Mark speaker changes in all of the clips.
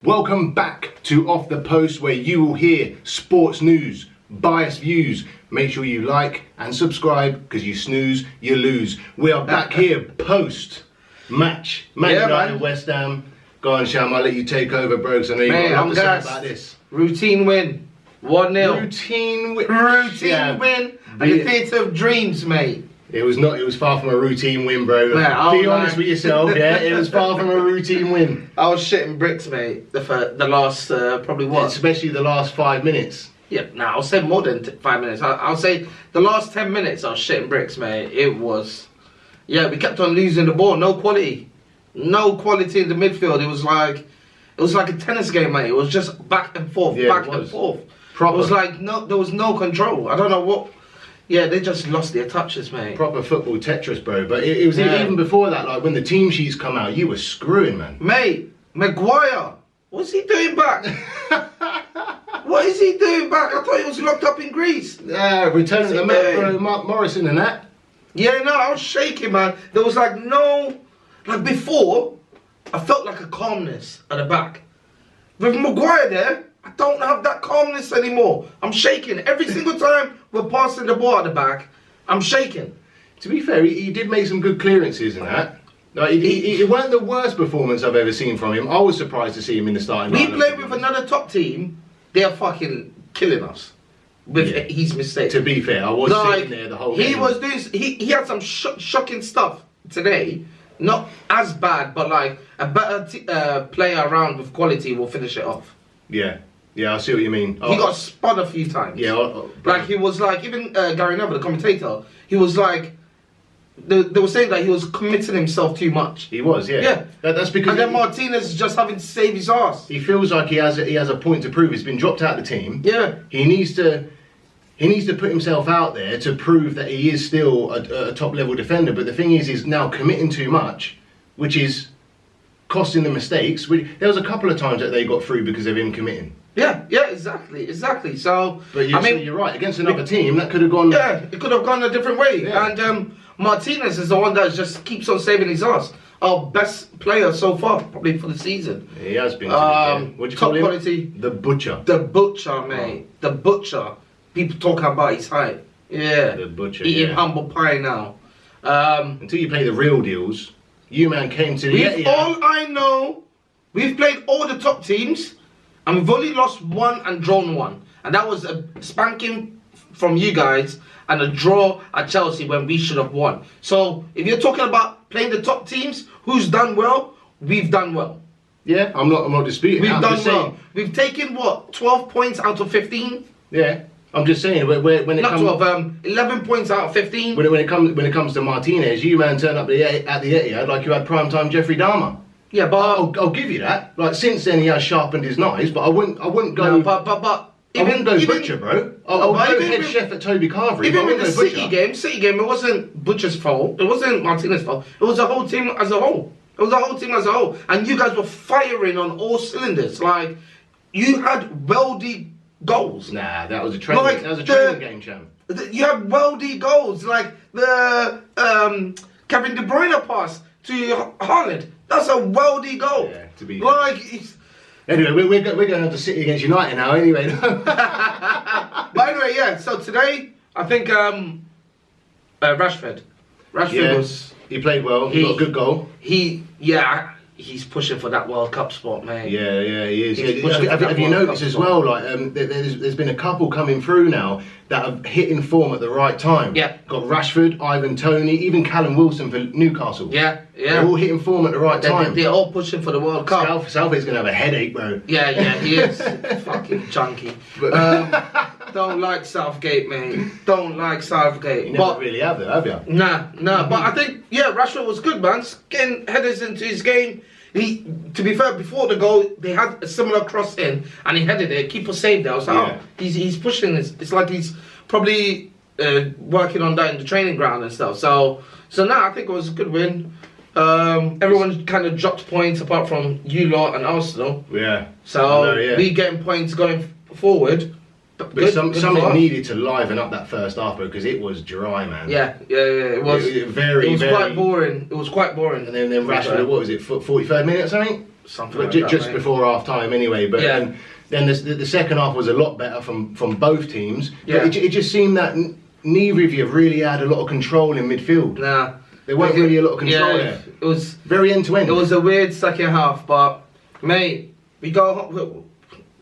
Speaker 1: Welcome back to Off the Post, where you will hear sports news, biased views. Make sure you like and subscribe, because you snooze, you lose. We are back here post-match. Man United, West Ham. Go on, Sham, I'll let you take over, bro, because I know you've got to say about this.
Speaker 2: Routine win. 1-0.
Speaker 1: Routine win.
Speaker 2: Routine win. And the theatre of dreams, mate.
Speaker 1: It was not. It was far from a routine win, bro. Be honest with yourself, yeah. It was far from a routine win.
Speaker 2: I was shitting bricks, mate. The last probably what?
Speaker 1: Especially the last 5 minutes.
Speaker 2: Yeah, I'll say more than 5 minutes. I'll say the last 10 minutes I was shitting bricks, mate. It was, yeah. We kept on losing the ball. No quality in the midfield. It was like a tennis game, mate. It was just back and forth, back and forth. Proper. It was like there was no control. I don't know what. Yeah, they just lost their touches, mate.
Speaker 1: Proper football Tetris, bro. But it was even before that, like when the team sheets come out, you were screwing, man.
Speaker 2: Mate, Maguire, what's he doing back? What is he doing back? I thought he was locked up in Greece.
Speaker 1: Yeah, returning the Met, bro. Mark Morrison and that.
Speaker 2: Yeah, no, I was shaking, man. There was like before, I felt like a calmness at the back. With Maguire there, I don't have that calmness anymore. I'm shaking. Every single time we're passing the ball at the back, I'm shaking.
Speaker 1: To be fair, he did make some good clearances in that. Like, it weren't the worst performance I've ever seen from him. I was surprised to see him in the starting lineup.
Speaker 2: We played with another top team. They're fucking killing us with his mistakes.
Speaker 1: To be fair, I was sitting there the whole game.
Speaker 2: He was doing. He had some shocking stuff today. Not as bad, but like a better player around with quality will finish it off.
Speaker 1: Yeah, I see what you mean.
Speaker 2: He got spun a few times.
Speaker 1: Yeah.
Speaker 2: Like he was like, even Gary Neville, the commentator, he was like, they were saying that he was committing himself too much.
Speaker 1: He was, yeah.
Speaker 2: Yeah.
Speaker 1: That's because.
Speaker 2: And then Martinez is just having to save his ass.
Speaker 1: He feels like he has a point to prove. He's been dropped out of the team.
Speaker 2: Yeah.
Speaker 1: He needs to put himself out there to prove that he is still a top level defender. But the thing is, he's now committing too much, which is costing the mistakes. There was a couple of times that they got through because of him committing.
Speaker 2: Yeah, exactly. So,
Speaker 1: but you're right. Against another team, that could have gone.
Speaker 2: Yeah, it could have gone a different way. Yeah. And Martinez is the one that just keeps on saving his ass. Our best player so far, probably for the season.
Speaker 1: He has been. What do you call him?
Speaker 2: Quality.
Speaker 1: The Butcher.
Speaker 2: The Butcher, mate. Oh. The Butcher. People talking about his height. Yeah.
Speaker 1: The Butcher.
Speaker 2: Eating humble pie now.
Speaker 1: Until you play the real deals, you man came to the.
Speaker 2: All I know, we've played all the top teams. And we've only lost one and drawn one. And that was a spanking from you guys and a draw at Chelsea when we should have won. So, if you're talking about playing the top teams, who's done well, we've done well.
Speaker 1: Yeah, I'm not disputing.
Speaker 2: We've done well. We've taken, 12 points out of 15?
Speaker 1: Yeah, I'm just saying, when it comes...
Speaker 2: Not 12, 11 points out of 15.
Speaker 1: When it comes to Martinez, you man turn up at the Etihad like you had primetime Jeffrey Dahmer.
Speaker 2: Yeah, but
Speaker 1: I'll give you that. Like, since then he has sharpened his knives, but I wouldn't go.
Speaker 2: No, but
Speaker 1: I wouldn't go Butcher, bro. I'll go head chef at Toby Carvery.
Speaker 2: Even with the City game, it wasn't Butcher's fault. It wasn't Martinez's fault. It was the whole team as a whole. And you guys were firing on all cylinders. Like, you had wealthy goals.
Speaker 1: Nah, that was a training. That was a training game, champ.
Speaker 2: You had wealthy goals, like the Kevin De Bruyne pass to Haaland. That's a wealthy goal.
Speaker 1: Yeah, to be
Speaker 2: like.
Speaker 1: Anyway, we're going to have to City against United now. Anyway.
Speaker 2: But anyway, yeah. So today, I think Rashford was.
Speaker 1: He played well. He got a good goal.
Speaker 2: He's pushing for that World Cup spot, mate.
Speaker 1: Yeah, he is. Have you noticed as well? Like, there's been a couple coming through now that have hit in form at the right time.
Speaker 2: Yeah.
Speaker 1: Got Rashford, Ivan Toney, even Callum Wilson for Newcastle.
Speaker 2: Yeah.
Speaker 1: They're all hitting form at the right time.
Speaker 2: They're all pushing for the World Cup.
Speaker 1: Southgate's gonna have a headache, bro.
Speaker 2: Yeah, he is. Fucking junkie. Don't like Southgate, mate. Don't like Southgate.
Speaker 1: You never really have, though, have you?
Speaker 2: Nah. But I think, Rashford was good, man. Getting headers into his game. To be fair, before the goal, they had a similar cross in, and he headed it. Keeper saved it. I was like, he's pushing this. It's like he's probably working on that in the training ground and stuff. So now I think it was a good win. Everyone kind of dropped points apart from you lot and Arsenal.
Speaker 1: Yeah.
Speaker 2: So we getting points going forward.
Speaker 1: But something needed to liven up that first half, because it was dry, man.
Speaker 2: Yeah, it was
Speaker 1: very
Speaker 2: quite boring. It was quite boring.
Speaker 1: And then Rashford, what was it, 43rd minute or something?
Speaker 2: Something like that,
Speaker 1: just
Speaker 2: mate.
Speaker 1: before half time anyway. But
Speaker 2: Yeah.
Speaker 1: then the second half was a lot better from both teams.
Speaker 2: Yeah.
Speaker 1: But it just seemed that neither of you really had a lot of control in midfield.
Speaker 2: Nah.
Speaker 1: There weren't really a lot of control there.
Speaker 2: It was
Speaker 1: Very end to end.
Speaker 2: It was a weird second half, but mate, we got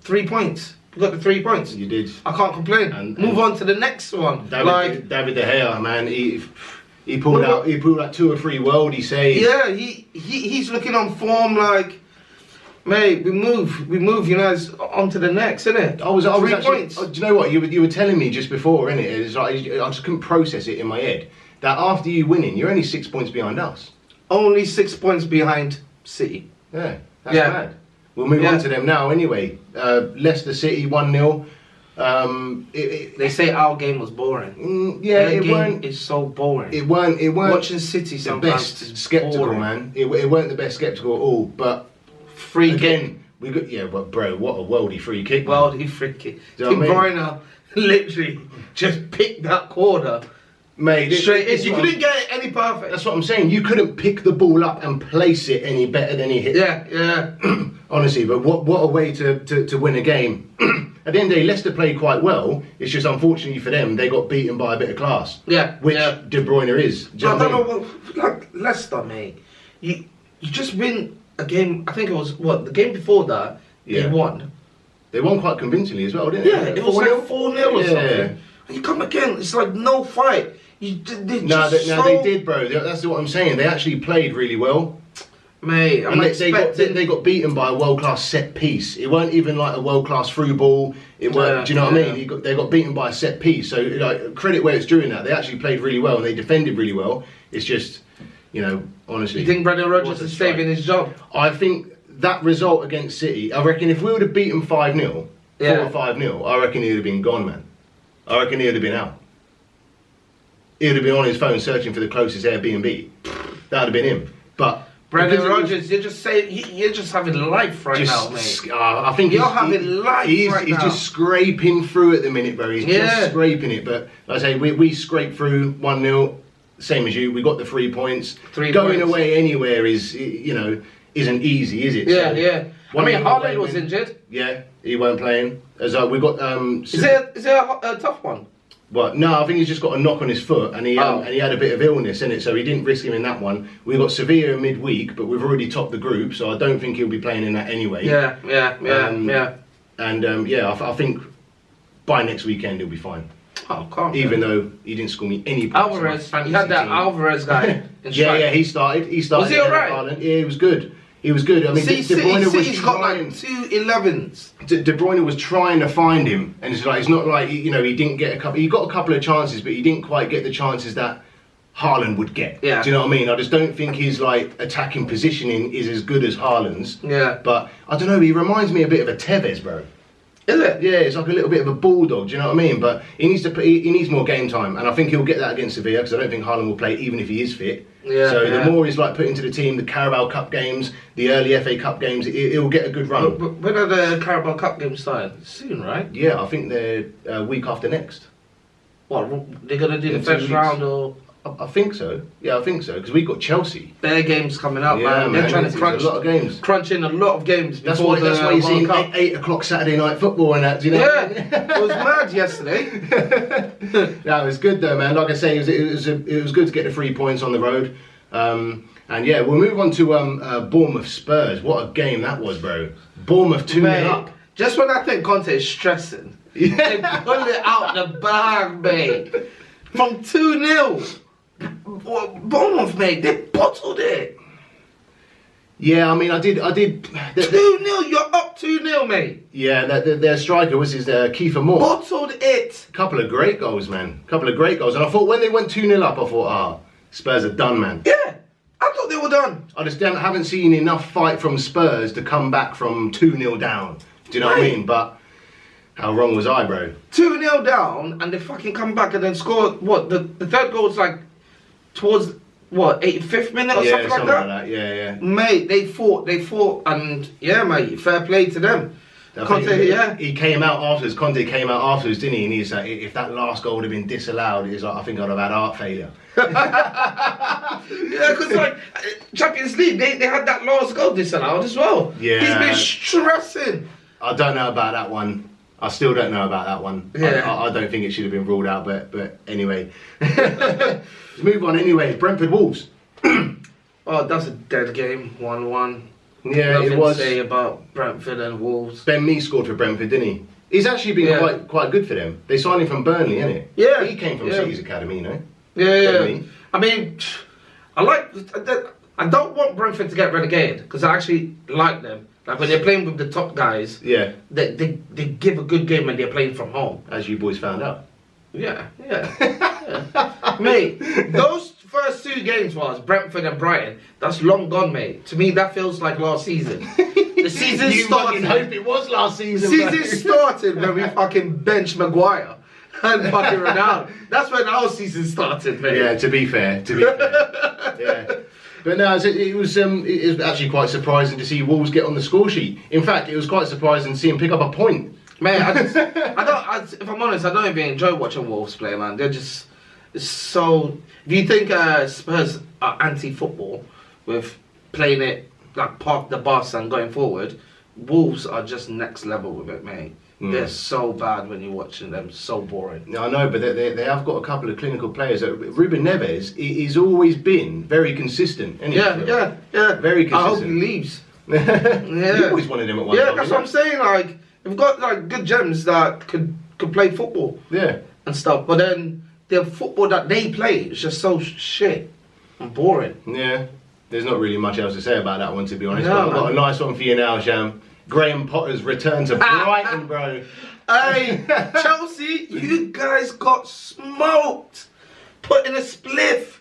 Speaker 2: 3 points. We got the 3 points.
Speaker 1: You did.
Speaker 2: I can't complain.
Speaker 1: And
Speaker 2: Move on to the next one.
Speaker 1: David De Gea, man, he pulled out 2 or 3 worldy saves.
Speaker 2: Yeah, he's looking on form like, mate, we move, you know, on to the next, innit?
Speaker 1: I was
Speaker 2: 3
Speaker 1: actually,
Speaker 2: points.
Speaker 1: do you know what you were telling me just before, innit? It's like I just couldn't process it in my head that after you winning, you're only 6 points behind us.
Speaker 2: Only 6 points behind City.
Speaker 1: Yeah, that's
Speaker 2: Yeah.
Speaker 1: mad. We'll move on to them now anyway. Leicester City 1-0.
Speaker 2: They say our game was boring.
Speaker 1: Yeah,
Speaker 2: Their
Speaker 1: it
Speaker 2: game
Speaker 1: weren't.
Speaker 2: is so boring.
Speaker 1: It weren't.
Speaker 2: Watching City
Speaker 1: the
Speaker 2: sometimes
Speaker 1: best
Speaker 2: is
Speaker 1: skeptical,
Speaker 2: boring.
Speaker 1: man. It weren't the best skeptical at all. But
Speaker 2: Free
Speaker 1: again, we got but bro, what a worldy free kick. man.
Speaker 2: Well, he freaky.
Speaker 1: Do you know
Speaker 2: De
Speaker 1: what I mean?
Speaker 2: Bruyne literally just picked that corner
Speaker 1: Mate,
Speaker 2: straight in.
Speaker 1: this
Speaker 2: You
Speaker 1: one-
Speaker 2: couldn't get it any perfect.
Speaker 1: That's what I'm saying. You couldn't pick the ball up and place it any better than he hit.
Speaker 2: Yeah.
Speaker 1: Honestly, but what a way to win a game. At the end of the day, Leicester played quite well. It's just unfortunately for them, they got beaten by a bit of class.
Speaker 2: Yeah,
Speaker 1: Which
Speaker 2: yeah.
Speaker 1: De Bruyne is. Do you
Speaker 2: I
Speaker 1: know
Speaker 2: don't
Speaker 1: what I mean?
Speaker 2: know what, like Leicester, mate. You just win a game. I think it was the game before that.
Speaker 1: Yeah.
Speaker 2: They won.
Speaker 1: They won quite convincingly as well, didn't they?
Speaker 2: Yeah, it was like 4-0 or
Speaker 1: Yeah.
Speaker 2: something. And you come again, it's like no fight.
Speaker 1: No, they did, bro. That's what I'm saying. They actually played really well.
Speaker 2: Mate, I'm
Speaker 1: And
Speaker 2: expecting.
Speaker 1: they got beaten by a world-class set piece. It weren't even like a world-class through ball. It weren't. Do you know what I mean? They got beaten by a set piece. So like, credit where it's due in that. They actually played really well and they defended really well. It's just, honestly.
Speaker 2: You think Brendan Rodgers
Speaker 1: what a
Speaker 2: is
Speaker 1: strike.
Speaker 2: saving his job?
Speaker 1: I think that result against City, I reckon if we would have beaten 5-0, 4 or 5-0, I reckon he would have been gone, man. I reckon he would have been out. He would have been on his phone searching for the closest Airbnb. That would have been him. But
Speaker 2: Brendan
Speaker 1: because it was-
Speaker 2: Rodgers, you're just having life right now, mate.
Speaker 1: I think
Speaker 2: You're having life
Speaker 1: he's
Speaker 2: right now.
Speaker 1: just scraping through at the minute, bro. He's
Speaker 2: Yeah.
Speaker 1: just scraping it. But like I say, we scraped through 1-0, same as you. We got the 3 points.
Speaker 2: 3
Speaker 1: Going
Speaker 2: points.
Speaker 1: away anywhere isn't easy, is it?
Speaker 2: Yeah,
Speaker 1: So,
Speaker 2: yeah. I
Speaker 1: one
Speaker 2: mean,
Speaker 1: nil
Speaker 2: Haaland
Speaker 1: away
Speaker 2: was
Speaker 1: win.
Speaker 2: injured.
Speaker 1: Yeah, he weren't playing. As we got
Speaker 2: Is it a tough one?
Speaker 1: But no, I think he's just got a knock on his foot, and he
Speaker 2: Oh.
Speaker 1: had a bit of illness in it, so he didn't risk him in that one. We got Sevilla midweek, but we've already topped the group, so I don't think he'll be playing in that anyway.
Speaker 2: Yeah.
Speaker 1: And I think by next weekend he'll be fine.
Speaker 2: Oh, calm.
Speaker 1: Even though he didn't score me any points.
Speaker 2: Alvarez,
Speaker 1: in my
Speaker 2: you had that
Speaker 1: fantasy team.
Speaker 2: Alvarez guy. in
Speaker 1: Yeah,
Speaker 2: strike.
Speaker 1: yeah, he started.
Speaker 2: Was he alright?
Speaker 1: Ireland. Yeah, he was good. He was good. I mean, De Bruyne was
Speaker 2: City's got
Speaker 1: trying.
Speaker 2: like 2 11s.
Speaker 1: De Bruyne was trying to find him, and it's not like he didn't get a couple. He got a couple of chances, but he didn't quite get the chances that Haaland would get.
Speaker 2: Yeah.
Speaker 1: Do you know what I mean? I just don't think his attacking positioning is as good as Haaland's.
Speaker 2: Yeah.
Speaker 1: But I don't know. He reminds me a bit of a Tevez, bro.
Speaker 2: Is it?
Speaker 1: Yeah, it's like a little bit of a bulldog. Do you know what I mean? But he needs more game time, and I think he'll get that against Sevilla because I don't think Haaland will play even if he is fit.
Speaker 2: Yeah,
Speaker 1: So
Speaker 2: yeah.
Speaker 1: the more he's put into the team, the Carabao Cup games, the early FA Cup games, he'll get a good run.
Speaker 2: But when are the Carabao Cup games starting? Soon, right?
Speaker 1: Yeah, I think they're week after next.
Speaker 2: What, they're going to do
Speaker 1: In
Speaker 2: the
Speaker 1: 2
Speaker 2: first
Speaker 1: weeks.
Speaker 2: round or...
Speaker 1: I think so. Yeah, I think so because we got Chelsea.
Speaker 2: Their games coming up,
Speaker 1: Yeah,
Speaker 2: man. They're
Speaker 1: man,
Speaker 2: trying
Speaker 1: it's
Speaker 2: to crunch
Speaker 1: a lot of games.
Speaker 2: crunch in a lot of games
Speaker 1: That's
Speaker 2: before
Speaker 1: why.
Speaker 2: the
Speaker 1: That's why you're
Speaker 2: World
Speaker 1: seeing
Speaker 2: Cup.
Speaker 1: 8 o'clock Saturday night football and that. Do you know?
Speaker 2: Yeah, it was mad yesterday.
Speaker 1: No, it was good though, man. Like I say, it was good to get the 3 points on the road. And yeah, we'll move on to Bournemouth Spurs. What a game that was, bro. Bournemouth 2-0
Speaker 2: Mate,
Speaker 1: up.
Speaker 2: just when I think Conte is stressing, they pull it out the bag, mate. From 2-0. Bournemouth, mate, they bottled it.
Speaker 1: Yeah, I mean, I did.
Speaker 2: 2-0, you're up 2-0, mate.
Speaker 1: Yeah, their striker was Kiefer Moore.
Speaker 2: Bottled it.
Speaker 1: Couple of great goals, man. Couple of great goals. And I thought when they went 2-0 up, I thought, Spurs are done, man.
Speaker 2: Yeah, I thought they were done.
Speaker 1: I just haven't seen enough fight from Spurs to come back from 2-0 down. Do you know what I
Speaker 2: Right.
Speaker 1: mean? But how wrong was I, bro?
Speaker 2: 2-0 down, and they fucking come back and then score. What, the third goal was like towards, 85th minute or
Speaker 1: Yeah,
Speaker 2: something like that?
Speaker 1: Yeah, yeah.
Speaker 2: Mate, they fought, and yeah, mate, fair play to them.
Speaker 1: He came out afterwards. Conte came out afterwards, didn't he? And he's like, if that last goal would have been disallowed, he's like, I think I'd have had heart failure.
Speaker 2: Yeah, because like Champions League, they had that last goal disallowed as well.
Speaker 1: Yeah.
Speaker 2: He's been stressing.
Speaker 1: I don't know about that one. I still don't know about that one.
Speaker 2: Yeah.
Speaker 1: I don't think it should have been ruled out, but anyway. Let's move on anyway. Brentford Wolves.
Speaker 2: Oh, that's a dead game, 1-1.
Speaker 1: Yeah,
Speaker 2: Nothing
Speaker 1: it was.
Speaker 2: to say about Brentford and Wolves.
Speaker 1: Ben Mee scored for Brentford, didn't he? He's actually been quite good for them. They signed him from Burnley, isn't it?
Speaker 2: Yeah.
Speaker 1: He came from City's academy, you know?
Speaker 2: Yeah. I mean, I don't want Brentford to get relegated because I actually like them. Like when they're playing with the top guys,
Speaker 1: Yeah.
Speaker 2: they give a good game when they're playing from home.
Speaker 1: As you boys found out.
Speaker 2: Yeah. Mate, those first 2 games was Brentford and Brighton. That's long gone, mate. To me, that feels like last season. The season
Speaker 1: You
Speaker 2: started.
Speaker 1: fucking hope it was last season.
Speaker 2: The season started when we fucking benched Maguire and fucking Ronaldo. That's when our season started, mate.
Speaker 1: Yeah, to be fair. Yeah. But no, it was actually quite surprising to see Wolves get on the score sheet. In fact, it was quite surprising to see him pick up a point.
Speaker 2: Man, if I'm honest, I don't even enjoy watching Wolves play, man. They're just so. If you think Spurs are anti-football with playing it like park the bus and going forward, Wolves are just next level with it, mate. They're so bad when you're watching them, so boring.
Speaker 1: I know, but they have got a couple of clinical players. Ruben Neves, he's always been very consistent.
Speaker 2: Yeah.
Speaker 1: Very consistent.
Speaker 2: I hope he leaves.
Speaker 1: You always wanted him at one time.
Speaker 2: Yeah, that's what I'm saying. Like, we've got like good gems that could play football.
Speaker 1: Yeah.
Speaker 2: And stuff, but then the football that they play is just so shit and boring.
Speaker 1: Yeah. There's not really much else to say about that one, to be honest.
Speaker 2: No,
Speaker 1: But I've got a nice one for you now, Sham. Graham Potter's return to Brighton, bro.
Speaker 2: Hey, Chelsea, you guys got smoked. Put in a spliff.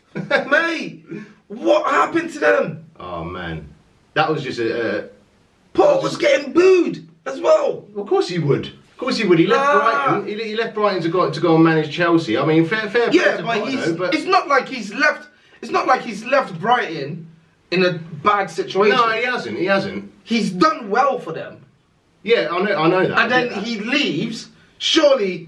Speaker 2: Mate, what happened to them?
Speaker 1: Oh, man. That was just
Speaker 2: Potter was getting booed as well.
Speaker 1: Of course he would. Of course he would. He left Brighton. He left Brighton to go and manage Chelsea. I mean, fair play
Speaker 2: Yeah,
Speaker 1: to
Speaker 2: but
Speaker 1: Potter,
Speaker 2: it's not like he's left. It's not like he's left Brighton in a bad situation.
Speaker 1: No, he hasn't. He hasn't.
Speaker 2: He's done well for them.
Speaker 1: Yeah, I know that.
Speaker 2: And then he leaves. Surely,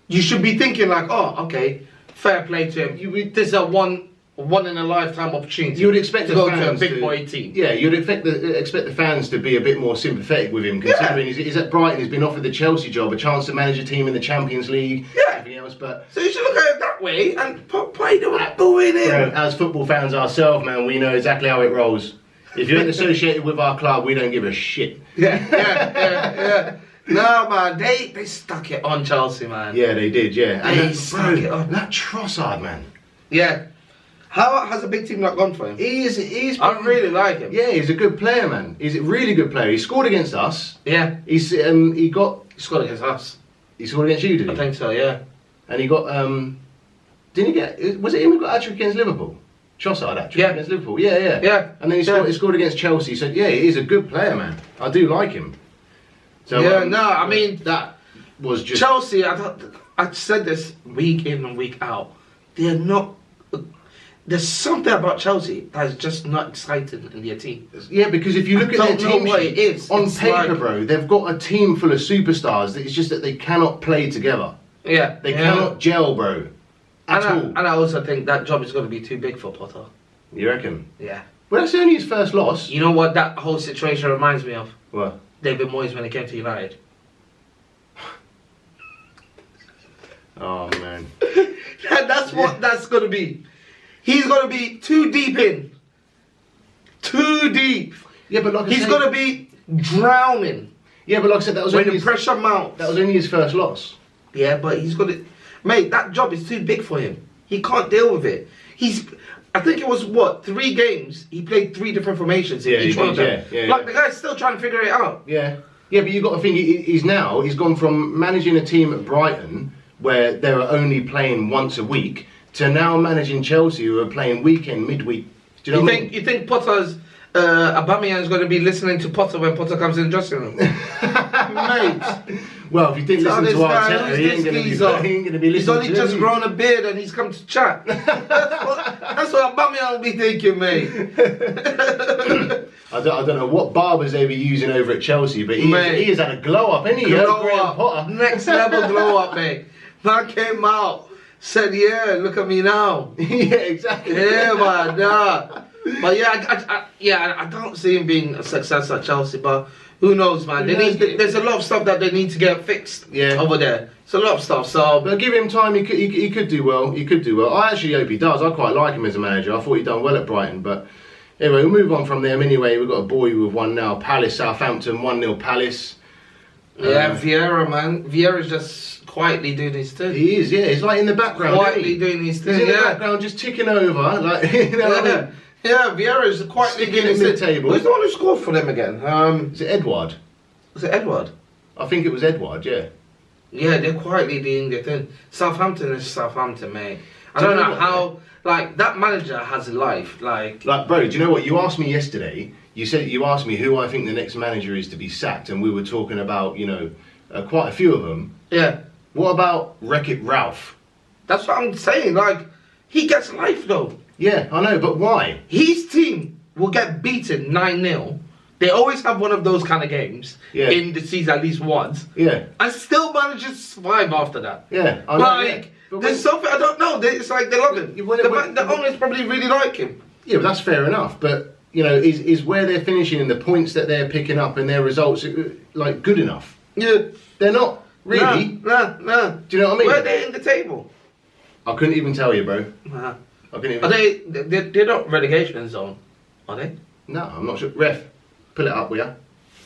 Speaker 2: you should be thinking like, oh, okay, fair play to him. This is a one in a lifetime opportunity.
Speaker 1: You would expect
Speaker 2: to
Speaker 1: the
Speaker 2: go
Speaker 1: fans
Speaker 2: to a big boy team.
Speaker 1: Yeah, you'd expect the fans to be a bit more sympathetic with him, considering he's at Brighton. He's been offered the Chelsea job, a chance to manage a team in the Champions League.
Speaker 2: Yeah.
Speaker 1: Everything else, but
Speaker 2: So you should look at it that way and play the booing him.
Speaker 1: as football fans ourselves, man, we know exactly how it rolls. If you ain't associated with our club, we don't give a shit.
Speaker 2: Yeah. No, man, they stuck it on Chelsea, man.
Speaker 1: Yeah, they did. Yeah,
Speaker 2: They stuck it on.
Speaker 1: that Trossard, man.
Speaker 2: Yeah. How has a big team not gone for him?
Speaker 1: He's.
Speaker 2: I really like him.
Speaker 1: Yeah, he's a good player, man. He's a really good player. He scored against us.
Speaker 2: Yeah.
Speaker 1: He
Speaker 2: scored against us.
Speaker 1: He scored against you, did he?
Speaker 2: I think so, yeah.
Speaker 1: And he got didn't he get? Was it him who got hat-trick against Liverpool? Trossard hat-trick against Liverpool. Yeah.
Speaker 2: Yeah.
Speaker 1: And then he scored against Chelsea. So yeah, he's a good player, man. I do like him. So
Speaker 2: I mean
Speaker 1: that was just
Speaker 2: Chelsea. I said this week in and week out. They're not. There's something about Chelsea that is just not exciting in their team.
Speaker 1: Yeah, because if you look at their team
Speaker 2: what
Speaker 1: sheet,
Speaker 2: it is.
Speaker 1: on
Speaker 2: It's
Speaker 1: paper,
Speaker 2: like,
Speaker 1: bro, they've got a team full of superstars. It's just that they cannot play together.
Speaker 2: Yeah,
Speaker 1: They cannot gel, bro. At all.
Speaker 2: And I also think that job is going to be too big for Potter.
Speaker 1: You reckon?
Speaker 2: Yeah.
Speaker 1: Well, that's only his first loss.
Speaker 2: You know what that whole situation reminds me of?
Speaker 1: What?
Speaker 2: David Moyes when he came to United.
Speaker 1: Oh man.
Speaker 2: That's what that's going to be. He's going to be too deep in. Too deep.
Speaker 1: Yeah, but like
Speaker 2: He's going to be drowning.
Speaker 1: Yeah, but like I said, that was
Speaker 2: When
Speaker 1: only
Speaker 2: the pressure mounts.
Speaker 1: that was only his first loss.
Speaker 2: Yeah, but he's got to... Mate, that job is too big for him. He can't deal with it. I think it was, 3 games? He played 3 different formations in each one of them.
Speaker 1: Yeah.
Speaker 2: Like, the guy's still trying to figure it out.
Speaker 1: Yeah. Yeah, but you've got to think, he's gone from managing a team at Brighton, where they were only playing once a week, to now managing Chelsea, who are playing weekend, midweek. Do you know what I mean?
Speaker 2: You think Potter's Aubameyang's going to be listening to Potter when Potter comes in the dressing room. Mate.
Speaker 1: Well, if you didn't listen to Arteta, he ain't going to be listening.
Speaker 2: He's only just grown a beard and he's come to chat. That's what Aubameyang will be thinking, mate.
Speaker 1: I don't know what barbers they be using over at Chelsea, but he has had a glow up, hasn't he?
Speaker 2: Potter. Next level glow up, mate. Man came out, said, yeah, look at me now.
Speaker 1: Yeah, exactly.
Speaker 2: Yeah, man, nah. But yeah, I don't see him being a success at Chelsea, but who knows, man? There's a lot of stuff that they need to get fixed over there. It's a lot of stuff, so...
Speaker 1: But give him time, he could do well. He could do well. I actually hope he does. I quite like him as a manager. I thought he'd done well at Brighton, but... Anyway, we'll move on from them anyway. We've got a boy with one now. Palace, Southampton, 1-0 Palace.
Speaker 2: Yeah, Vieira, man. Vieira's just quietly doing his thing.
Speaker 1: He is, yeah. He's like in the background.
Speaker 2: Quietly doing his thing,
Speaker 1: He's in the background, just ticking over. Like, you know what I mean?
Speaker 2: Yeah, Vieira's quietly doing his thing.
Speaker 1: Mid-table.
Speaker 2: Who's the one who scored for them again?
Speaker 1: Is it Edward?
Speaker 2: Was it Edward?
Speaker 1: I think it was Edward, yeah.
Speaker 2: Yeah, they're quietly doing their thing. Southampton is Southampton, mate. I don't know how... Like, that manager has a life, like...
Speaker 1: Like, bro, do you know what? You asked me yesterday, you asked me who I think the next manager is to be sacked, and we were talking about, you know, quite a few of them.
Speaker 2: Yeah.
Speaker 1: What about Wreck-It Ralph?
Speaker 2: That's what I'm saying, like, he gets life, though.
Speaker 1: Yeah, I know, but why?
Speaker 2: His team will get beaten 9-0. They always have one of those kind of games in the season at least once.
Speaker 1: Yeah.
Speaker 2: And still manages to survive after that.
Speaker 1: Yeah, I know.
Speaker 2: Like, there's something, I don't know, it's like they love him. The owners probably really like him.
Speaker 1: Yeah, but that's fair enough. But, you know, is where they're finishing and the points that they're picking up and their results, like, good enough?
Speaker 2: Yeah.
Speaker 1: They're not, really.
Speaker 2: Nah.
Speaker 1: Do you know what I mean?
Speaker 2: Where are they in the table?
Speaker 1: I couldn't even tell you, bro.
Speaker 2: Nah.
Speaker 1: I couldn't even...
Speaker 2: Are they're not relegation zone, are they?
Speaker 1: No, I'm not sure. Ref, pull it up, will ya?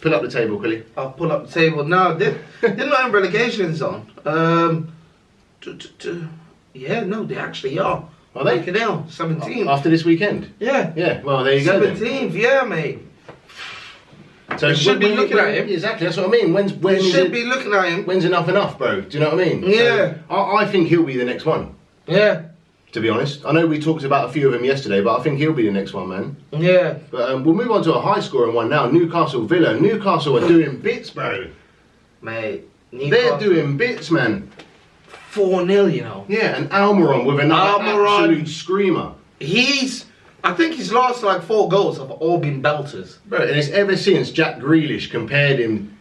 Speaker 1: Pull up the table, quickly.
Speaker 2: I'll pull up the table. No, they're not in relegation zone. Yeah, no, they actually are.
Speaker 1: Are they?
Speaker 2: 17th.
Speaker 1: After this weekend?
Speaker 2: Yeah.
Speaker 1: Yeah, well, there you go then.
Speaker 2: 17th, yeah, mate.
Speaker 1: So
Speaker 2: you should be looking at him.
Speaker 1: Exactly, that's what I mean.
Speaker 2: Be looking at him.
Speaker 1: When's enough, bro? Do you know what I mean?
Speaker 2: Yeah.
Speaker 1: So, I think he'll be the next one.
Speaker 2: Yeah.
Speaker 1: To be honest. I know we talked about a few of them yesterday, but I think he'll be the next one, man.
Speaker 2: Yeah.
Speaker 1: But we'll move on to a high-scoring one now. Newcastle Villa. Newcastle are doing bits, bro.
Speaker 2: Mate.
Speaker 1: They're doing bits, man.
Speaker 2: 4-0, you know.
Speaker 1: Yeah, and Almiron with another absolute screamer.
Speaker 2: I think his last like 4 goals have all been belters.
Speaker 1: Bro, and it's ever since Jack Grealish compared him,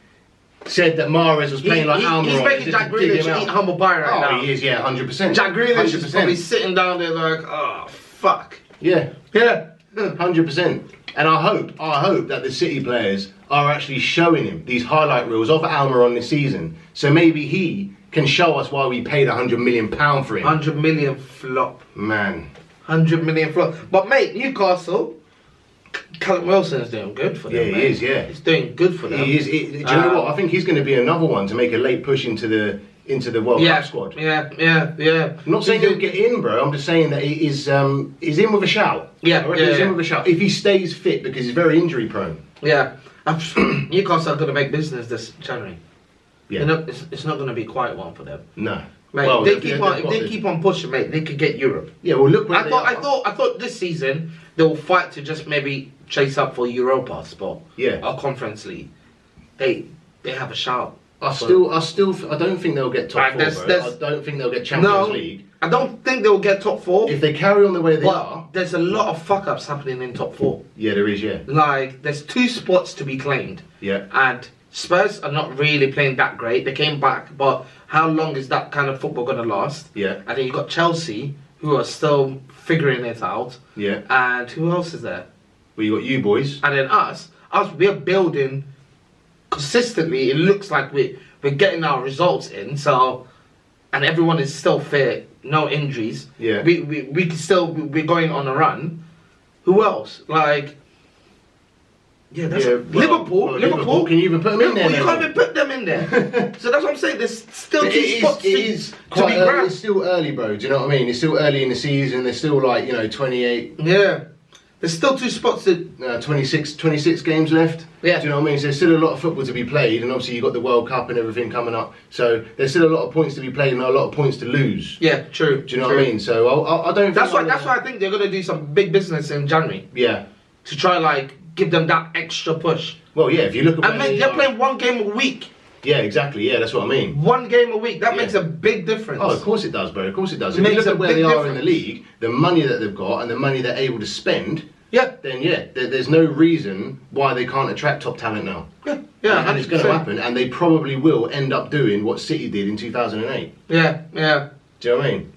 Speaker 1: said that Mahrez was playing like Almiron.
Speaker 2: He's making Jack Grealish eat humble pie right now.
Speaker 1: Oh, he is, yeah, 100%.
Speaker 2: Jack Grealish is probably sitting down there like, oh, fuck.
Speaker 1: Yeah.
Speaker 2: Yeah.
Speaker 1: 100%. And I hope that the City players are actually showing him these highlight reels of Almiron this season. So maybe he can show us why we paid £100 million for him.
Speaker 2: 100 million flop.
Speaker 1: Man.
Speaker 2: 100 million flop. But mate, Newcastle, Callum Wilson is doing good for them.
Speaker 1: Yeah, he is, yeah.
Speaker 2: He's doing good for them.
Speaker 1: He is. Do you know what? I think he's going to be another one to make a late push into the World Cup squad.
Speaker 2: Yeah.
Speaker 1: I'm not saying he'll get in, bro. I'm just saying that he's in with a shout.
Speaker 2: Yeah,
Speaker 1: he's in with a shout. If he stays fit, because he's very injury prone.
Speaker 2: Yeah. Newcastle are going to make business this January.
Speaker 1: Yeah.
Speaker 2: It's not going to be quite one for them.
Speaker 1: No.
Speaker 2: Mate,
Speaker 1: well,
Speaker 2: if they keep on pushing, mate, they could get Europe.
Speaker 1: Yeah, well, look where
Speaker 2: I thought this season they'll fight to just maybe chase up for Europa spot.
Speaker 1: Yeah.
Speaker 2: Or Conference League. They have a shout.
Speaker 1: I don't think they'll get top 4, bro. I don't think they'll get Champions League.
Speaker 2: I don't think they'll get top 4.
Speaker 1: If they carry on the way they are.
Speaker 2: There's a lot of fuck-ups happening in top 4.
Speaker 1: Yeah, there is, yeah.
Speaker 2: Like, there's 2 spots to be claimed.
Speaker 1: Yeah.
Speaker 2: And Spurs are not really playing that great. They came back, but how long is that kind of football going to last?
Speaker 1: Yeah.
Speaker 2: And then you've got Chelsea, who are still figuring it out.
Speaker 1: Yeah.
Speaker 2: And who else is there?
Speaker 1: Well, you got you boys.
Speaker 2: And then us, we're building consistently. It looks like we're getting our results in. So, and everyone is still fit, no injuries.
Speaker 1: Yeah.
Speaker 2: We can still be going on a run. Who else? Like. Yeah, that's Liverpool.
Speaker 1: Can you even put them in there?
Speaker 2: You can't even put them in there. So that's what I'm saying. There's still 2 spots to be grabbed.
Speaker 1: It's still early, bro. Do you know what I mean? It's still early in the season. There's still 28.
Speaker 2: Yeah. There's still 2 spots to
Speaker 1: 26 games left.
Speaker 2: Yeah.
Speaker 1: Do you know what I mean? So there's still a lot of football to be played, and obviously you've got the World Cup and everything coming up. So there's still a lot of points to be played and a lot of points to lose.
Speaker 2: Yeah, true.
Speaker 1: Do you know what I mean? So I don't.
Speaker 2: That's why I think they're gonna do some big business in January.
Speaker 1: Yeah.
Speaker 2: To try give them that extra push.
Speaker 1: Well, yeah, if you look at
Speaker 2: And mate, they're playing one game a week.
Speaker 1: Yeah, exactly. Yeah, that's what I mean.
Speaker 2: One game a week. That makes a big difference.
Speaker 1: Oh, of course it does, bro. Of course it does.
Speaker 2: It
Speaker 1: If you
Speaker 2: makes
Speaker 1: look
Speaker 2: a
Speaker 1: at where
Speaker 2: big
Speaker 1: they are in
Speaker 2: difference.
Speaker 1: the league, the money that they've got and the money they're able to spend,
Speaker 2: Yeah.
Speaker 1: then there's no reason why they can't attract top talent now.
Speaker 2: Yeah,
Speaker 1: and it's going to
Speaker 2: 100%.
Speaker 1: happen, and they probably will end up doing what City did in 2008.
Speaker 2: Yeah.
Speaker 1: Do you know what I mean?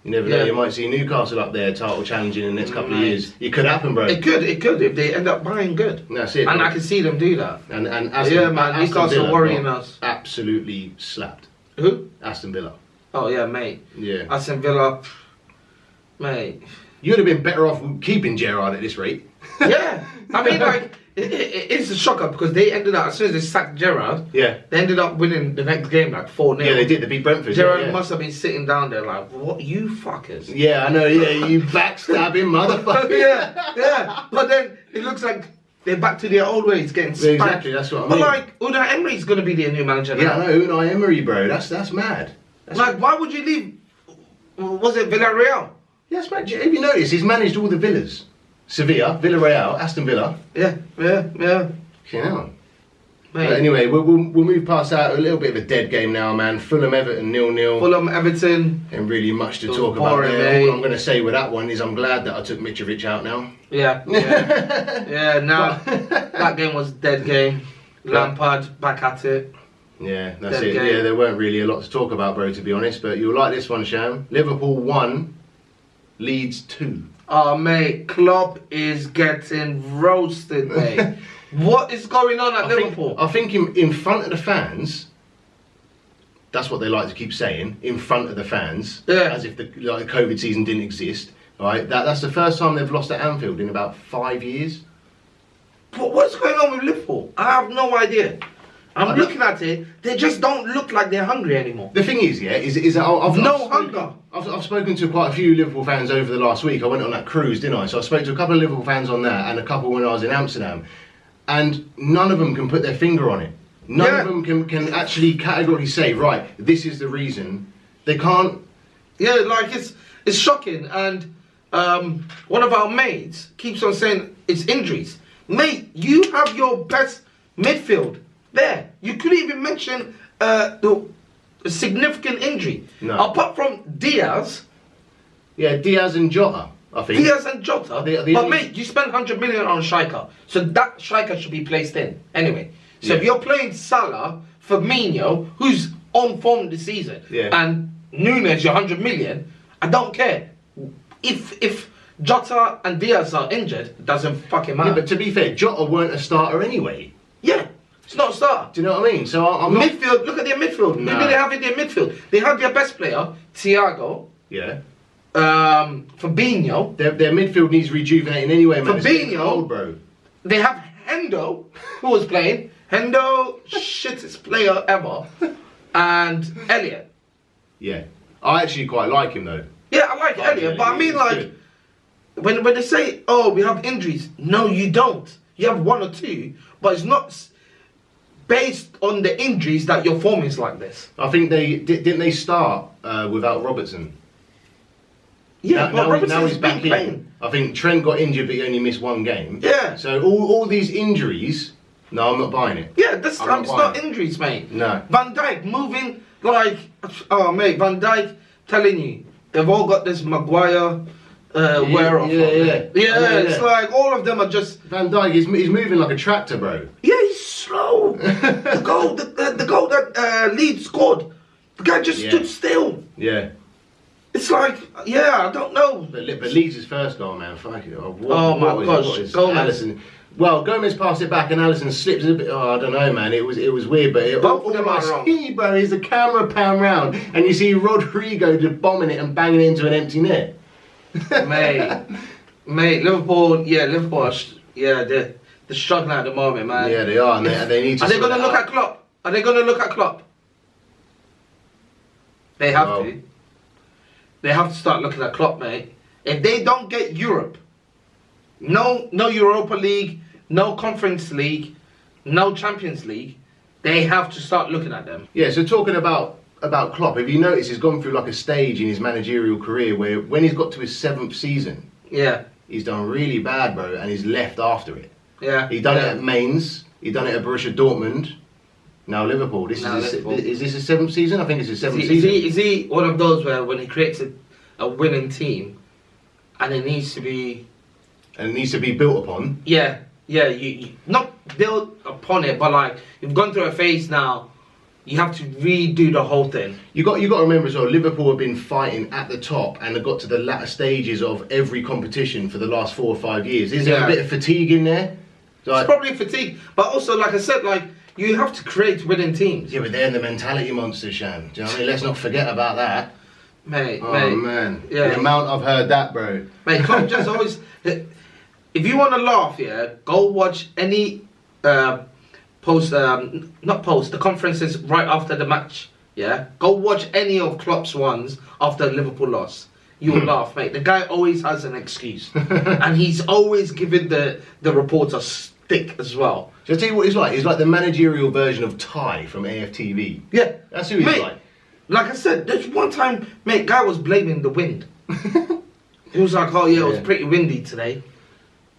Speaker 1: You never know.
Speaker 2: Yeah.
Speaker 1: You might see Newcastle up there, title challenging in the next couple of years. It could happen, bro.
Speaker 2: It could if they end up buying good.
Speaker 1: That's it.
Speaker 2: And
Speaker 1: bro.
Speaker 2: I can see them do that.
Speaker 1: And
Speaker 2: Man,
Speaker 1: Aston
Speaker 2: Newcastle
Speaker 1: Villa
Speaker 2: worrying
Speaker 1: got
Speaker 2: us.
Speaker 1: absolutely slapped.
Speaker 2: Who?
Speaker 1: Aston Villa.
Speaker 2: Oh yeah, mate.
Speaker 1: Yeah.
Speaker 2: Aston Villa, mate.
Speaker 1: You'd have been better off keeping Gerrard at this rate.
Speaker 2: Yeah, I mean, like, it's a shocker because they ended up, as soon as they sacked Gerrard,
Speaker 1: Yeah.
Speaker 2: they ended up winning the next game like 4-0.
Speaker 1: Yeah, they did. They beat Brentford.
Speaker 2: Gerrard
Speaker 1: yeah.
Speaker 2: must have been sitting down there like, what, you fuckers?
Speaker 1: Yeah, I know. Yeah, you backstabbing motherfucker.
Speaker 2: yeah. But then it looks like they're back to their old ways, getting spanked.
Speaker 1: Exactly, that's what I
Speaker 2: But
Speaker 1: mean.
Speaker 2: like, Unai Emery's going to be their new manager
Speaker 1: Yeah,
Speaker 2: now.
Speaker 1: I know. Unai Emery, bro. That's mad.
Speaker 2: Like, why would you leave? Was it Villarreal?
Speaker 1: Yes, mate. Have you noticed he's managed all the villas? Sevilla, Villarreal, Aston Villa.
Speaker 2: Yeah.
Speaker 1: You know.
Speaker 2: Mate.
Speaker 1: But anyway, we'll move past that. A little bit of a dead game now, man. Fulham, Everton, 0-0.
Speaker 2: Fulham, Everton.
Speaker 1: And really much to
Speaker 2: It was
Speaker 1: talk about
Speaker 2: boring,
Speaker 1: there.
Speaker 2: mate.
Speaker 1: All I'm going to say with that one is I'm glad that I took Mitrovic out now.
Speaker 2: Yeah. Now that game was dead game. Lampard back at it.
Speaker 1: Yeah, that's
Speaker 2: Dead
Speaker 1: it.
Speaker 2: game.
Speaker 1: Yeah, there weren't really a lot to talk about, bro, to be honest. But you'll like this one, Sham. Liverpool 1, Leeds 2.
Speaker 2: Oh mate, Klopp is getting roasted, mate. What is going on at Liverpool?
Speaker 1: I think in front of the fans, that's what they like to keep saying, in front of the fans,
Speaker 2: Yeah.
Speaker 1: as if the COVID season didn't exist. Right? That's the first time they've lost at Anfield in about 5 years.
Speaker 2: But what's going on with Liverpool? I have no idea. I'm
Speaker 1: I
Speaker 2: looking at it. They just don't look like they're hungry anymore.
Speaker 1: The thing is, yeah, is that I've
Speaker 2: Hunger.
Speaker 1: I've spoken to quite a few Liverpool fans over the last week. I went on that cruise, didn't I? So I spoke to a couple of Liverpool fans on that and a couple when I was in Amsterdam. And none of them can put their finger on it. None of them can actually categorically say, right, this is the reason. They can't.
Speaker 2: Yeah, like it's shocking. And one of our mates keeps on saying it's injuries. Mate, you have your best midfield there. You couldn't even mention the significant injury.
Speaker 1: No.
Speaker 2: Apart from Diaz.
Speaker 1: Yeah, Diaz and Jota, I think.
Speaker 2: Diaz and Jota.
Speaker 1: The
Speaker 2: but
Speaker 1: only-
Speaker 2: mate, you spend 100 million on a striker. So that striker should be placed in. Anyway. So if
Speaker 1: Yeah.
Speaker 2: you're playing Salah, Firmino, who's on form this season,
Speaker 1: Yeah.
Speaker 2: and Nunes, your 100 million, I don't care. If Jota and Diaz are injured, it doesn't fucking matter.
Speaker 1: Yeah, but to be fair, Jota weren't a starter anyway.
Speaker 2: Yeah, it's not a starter.
Speaker 1: Do you know what I mean? So I'm not.
Speaker 2: Midfield, look at their midfield.
Speaker 1: Nah.
Speaker 2: Maybe they have in their midfield. They have their best player, Thiago,
Speaker 1: Yeah.
Speaker 2: Fabinho.
Speaker 1: Their midfield needs rejuvenating anyway, man. It's getting
Speaker 2: Fabinho.
Speaker 1: old, bro.
Speaker 2: They have Hendo, who was playing. Hendo, shittest player ever. And Elliot.
Speaker 1: Yeah. I actually quite like him though.
Speaker 2: Yeah, I like
Speaker 1: Oh,
Speaker 2: Elliot,
Speaker 1: yeah,
Speaker 2: but I mean
Speaker 1: he's
Speaker 2: like,
Speaker 1: good.
Speaker 2: when they say, oh, we have injuries. No, you don't. You have one or two, but it's not based on the injuries that your form is like this.
Speaker 1: I think didn't they start without Robertson.
Speaker 2: Yeah, but
Speaker 1: now he's
Speaker 2: Robertson's
Speaker 1: back
Speaker 2: been
Speaker 1: in.
Speaker 2: playing.
Speaker 1: I think Trent got injured, but he only missed one game.
Speaker 2: Yeah.
Speaker 1: So all these injuries. No, I'm not buying it.
Speaker 2: Yeah, this
Speaker 1: I'm
Speaker 2: time
Speaker 1: not
Speaker 2: it's not
Speaker 1: buying it.
Speaker 2: injuries, mate.
Speaker 1: No.
Speaker 2: Van Dijk moving like, oh mate, Van Dijk telling you, they've all got this Maguire wear off.
Speaker 1: yeah.
Speaker 2: It's like all of them are just.
Speaker 1: Van Dijk is moving like a tractor, bro.
Speaker 2: Yeah, he's slow. the goal that Leeds scored, the guy just stood still.
Speaker 1: Yeah.
Speaker 2: It's like, yeah, I don't know.
Speaker 1: But Leeds' first goal, man. Fuck it.
Speaker 2: Oh my gosh, Gomez.
Speaker 1: Alisson. Well, Gomez passed it back and Alisson slips a bit. Oh, I don't know, man. It was weird, but
Speaker 2: Both of them are wrong.
Speaker 1: see, bro, is the camera pan round and you see Rodrigo just bombing it and banging it into an empty net.
Speaker 2: Mate, Liverpool, they're struggling at the moment, man.
Speaker 1: Yeah, they are, and they need to.
Speaker 2: Are they
Speaker 1: sort
Speaker 2: going to
Speaker 1: it
Speaker 2: look
Speaker 1: out.
Speaker 2: at Klopp? Are they going to look at Klopp? They have
Speaker 1: No.
Speaker 2: to. They have to start looking at Klopp, mate. If they don't get Europe, no Europa League, no Conference League, no Champions League, they have to start looking at them.
Speaker 1: Yeah, so talking about Klopp, have you noticed he's gone through like a stage in his managerial career where when he's got to his 7th season,
Speaker 2: Yeah.
Speaker 1: he's done really bad, bro, and he's left after it.
Speaker 2: Yeah.
Speaker 1: He done it at Mainz. He done it at Borussia Dortmund. Now Liverpool. Is this his 7th season? I think it's his 7th season.
Speaker 2: Is he one of those where when he creates a winning team, and it needs to be...
Speaker 1: And it needs to be built upon.
Speaker 2: Yeah, you not build upon it, but like you've gone through a phase now. You have to redo the whole thing.
Speaker 1: You got to remember as well. Liverpool have been fighting at the top and have got to the latter stages of every competition for the last 4 or 5 years. Is there a bit of fatigue in there?
Speaker 2: It's probably fatigue, but also like I said, like you have to create winning teams.
Speaker 1: Yeah, but they're the mentality monsters, Shan. Do you know what I mean? Let's not forget about that.
Speaker 2: Mate,
Speaker 1: man. Yeah. The amount I've heard that, bro.
Speaker 2: Mate, Klopp just always... If you want to laugh, yeah, go watch any the conferences right after the match, yeah? Go watch any of Klopp's ones after Liverpool loss. You'll laugh, mate. The guy always has an excuse. And he's always giving the reporter stick as well.
Speaker 1: Shall I tell you what he's like? He's like the managerial version of Ty from AFTV.
Speaker 2: Yeah.
Speaker 1: That's who he's like.
Speaker 2: Like I said, there's one time, mate, guy was blaming the wind. He was like, oh yeah, it was pretty windy today.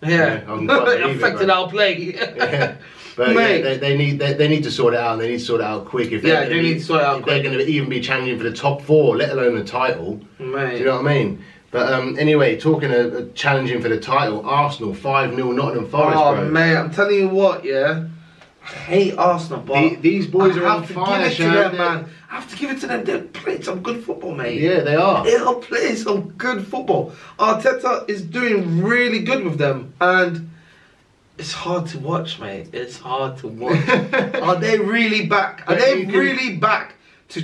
Speaker 2: Yeah, it affected our play.
Speaker 1: Yeah. But yeah, they need to sort it out, and they need to sort it out quick. If
Speaker 2: they need to sort it out quick.
Speaker 1: They're going to even be challenging for the top 4, let alone the title.
Speaker 2: Mate.
Speaker 1: Do you know what I mean? But anyway, talking of challenging for the title, Arsenal 5-0 Nottingham Forest.
Speaker 2: Oh
Speaker 1: bro.
Speaker 2: mate, I'm telling you what, yeah. I hate Arsenal, but
Speaker 1: these boys are on fire.
Speaker 2: I have to give it to them, man. I have to give it to them. They're playing some good football, mate.
Speaker 1: Yeah, they are.
Speaker 2: They are playing some good football. Arteta is doing really good with them, and it's hard to watch, mate. It's hard to watch. Are they really back? Are they really back to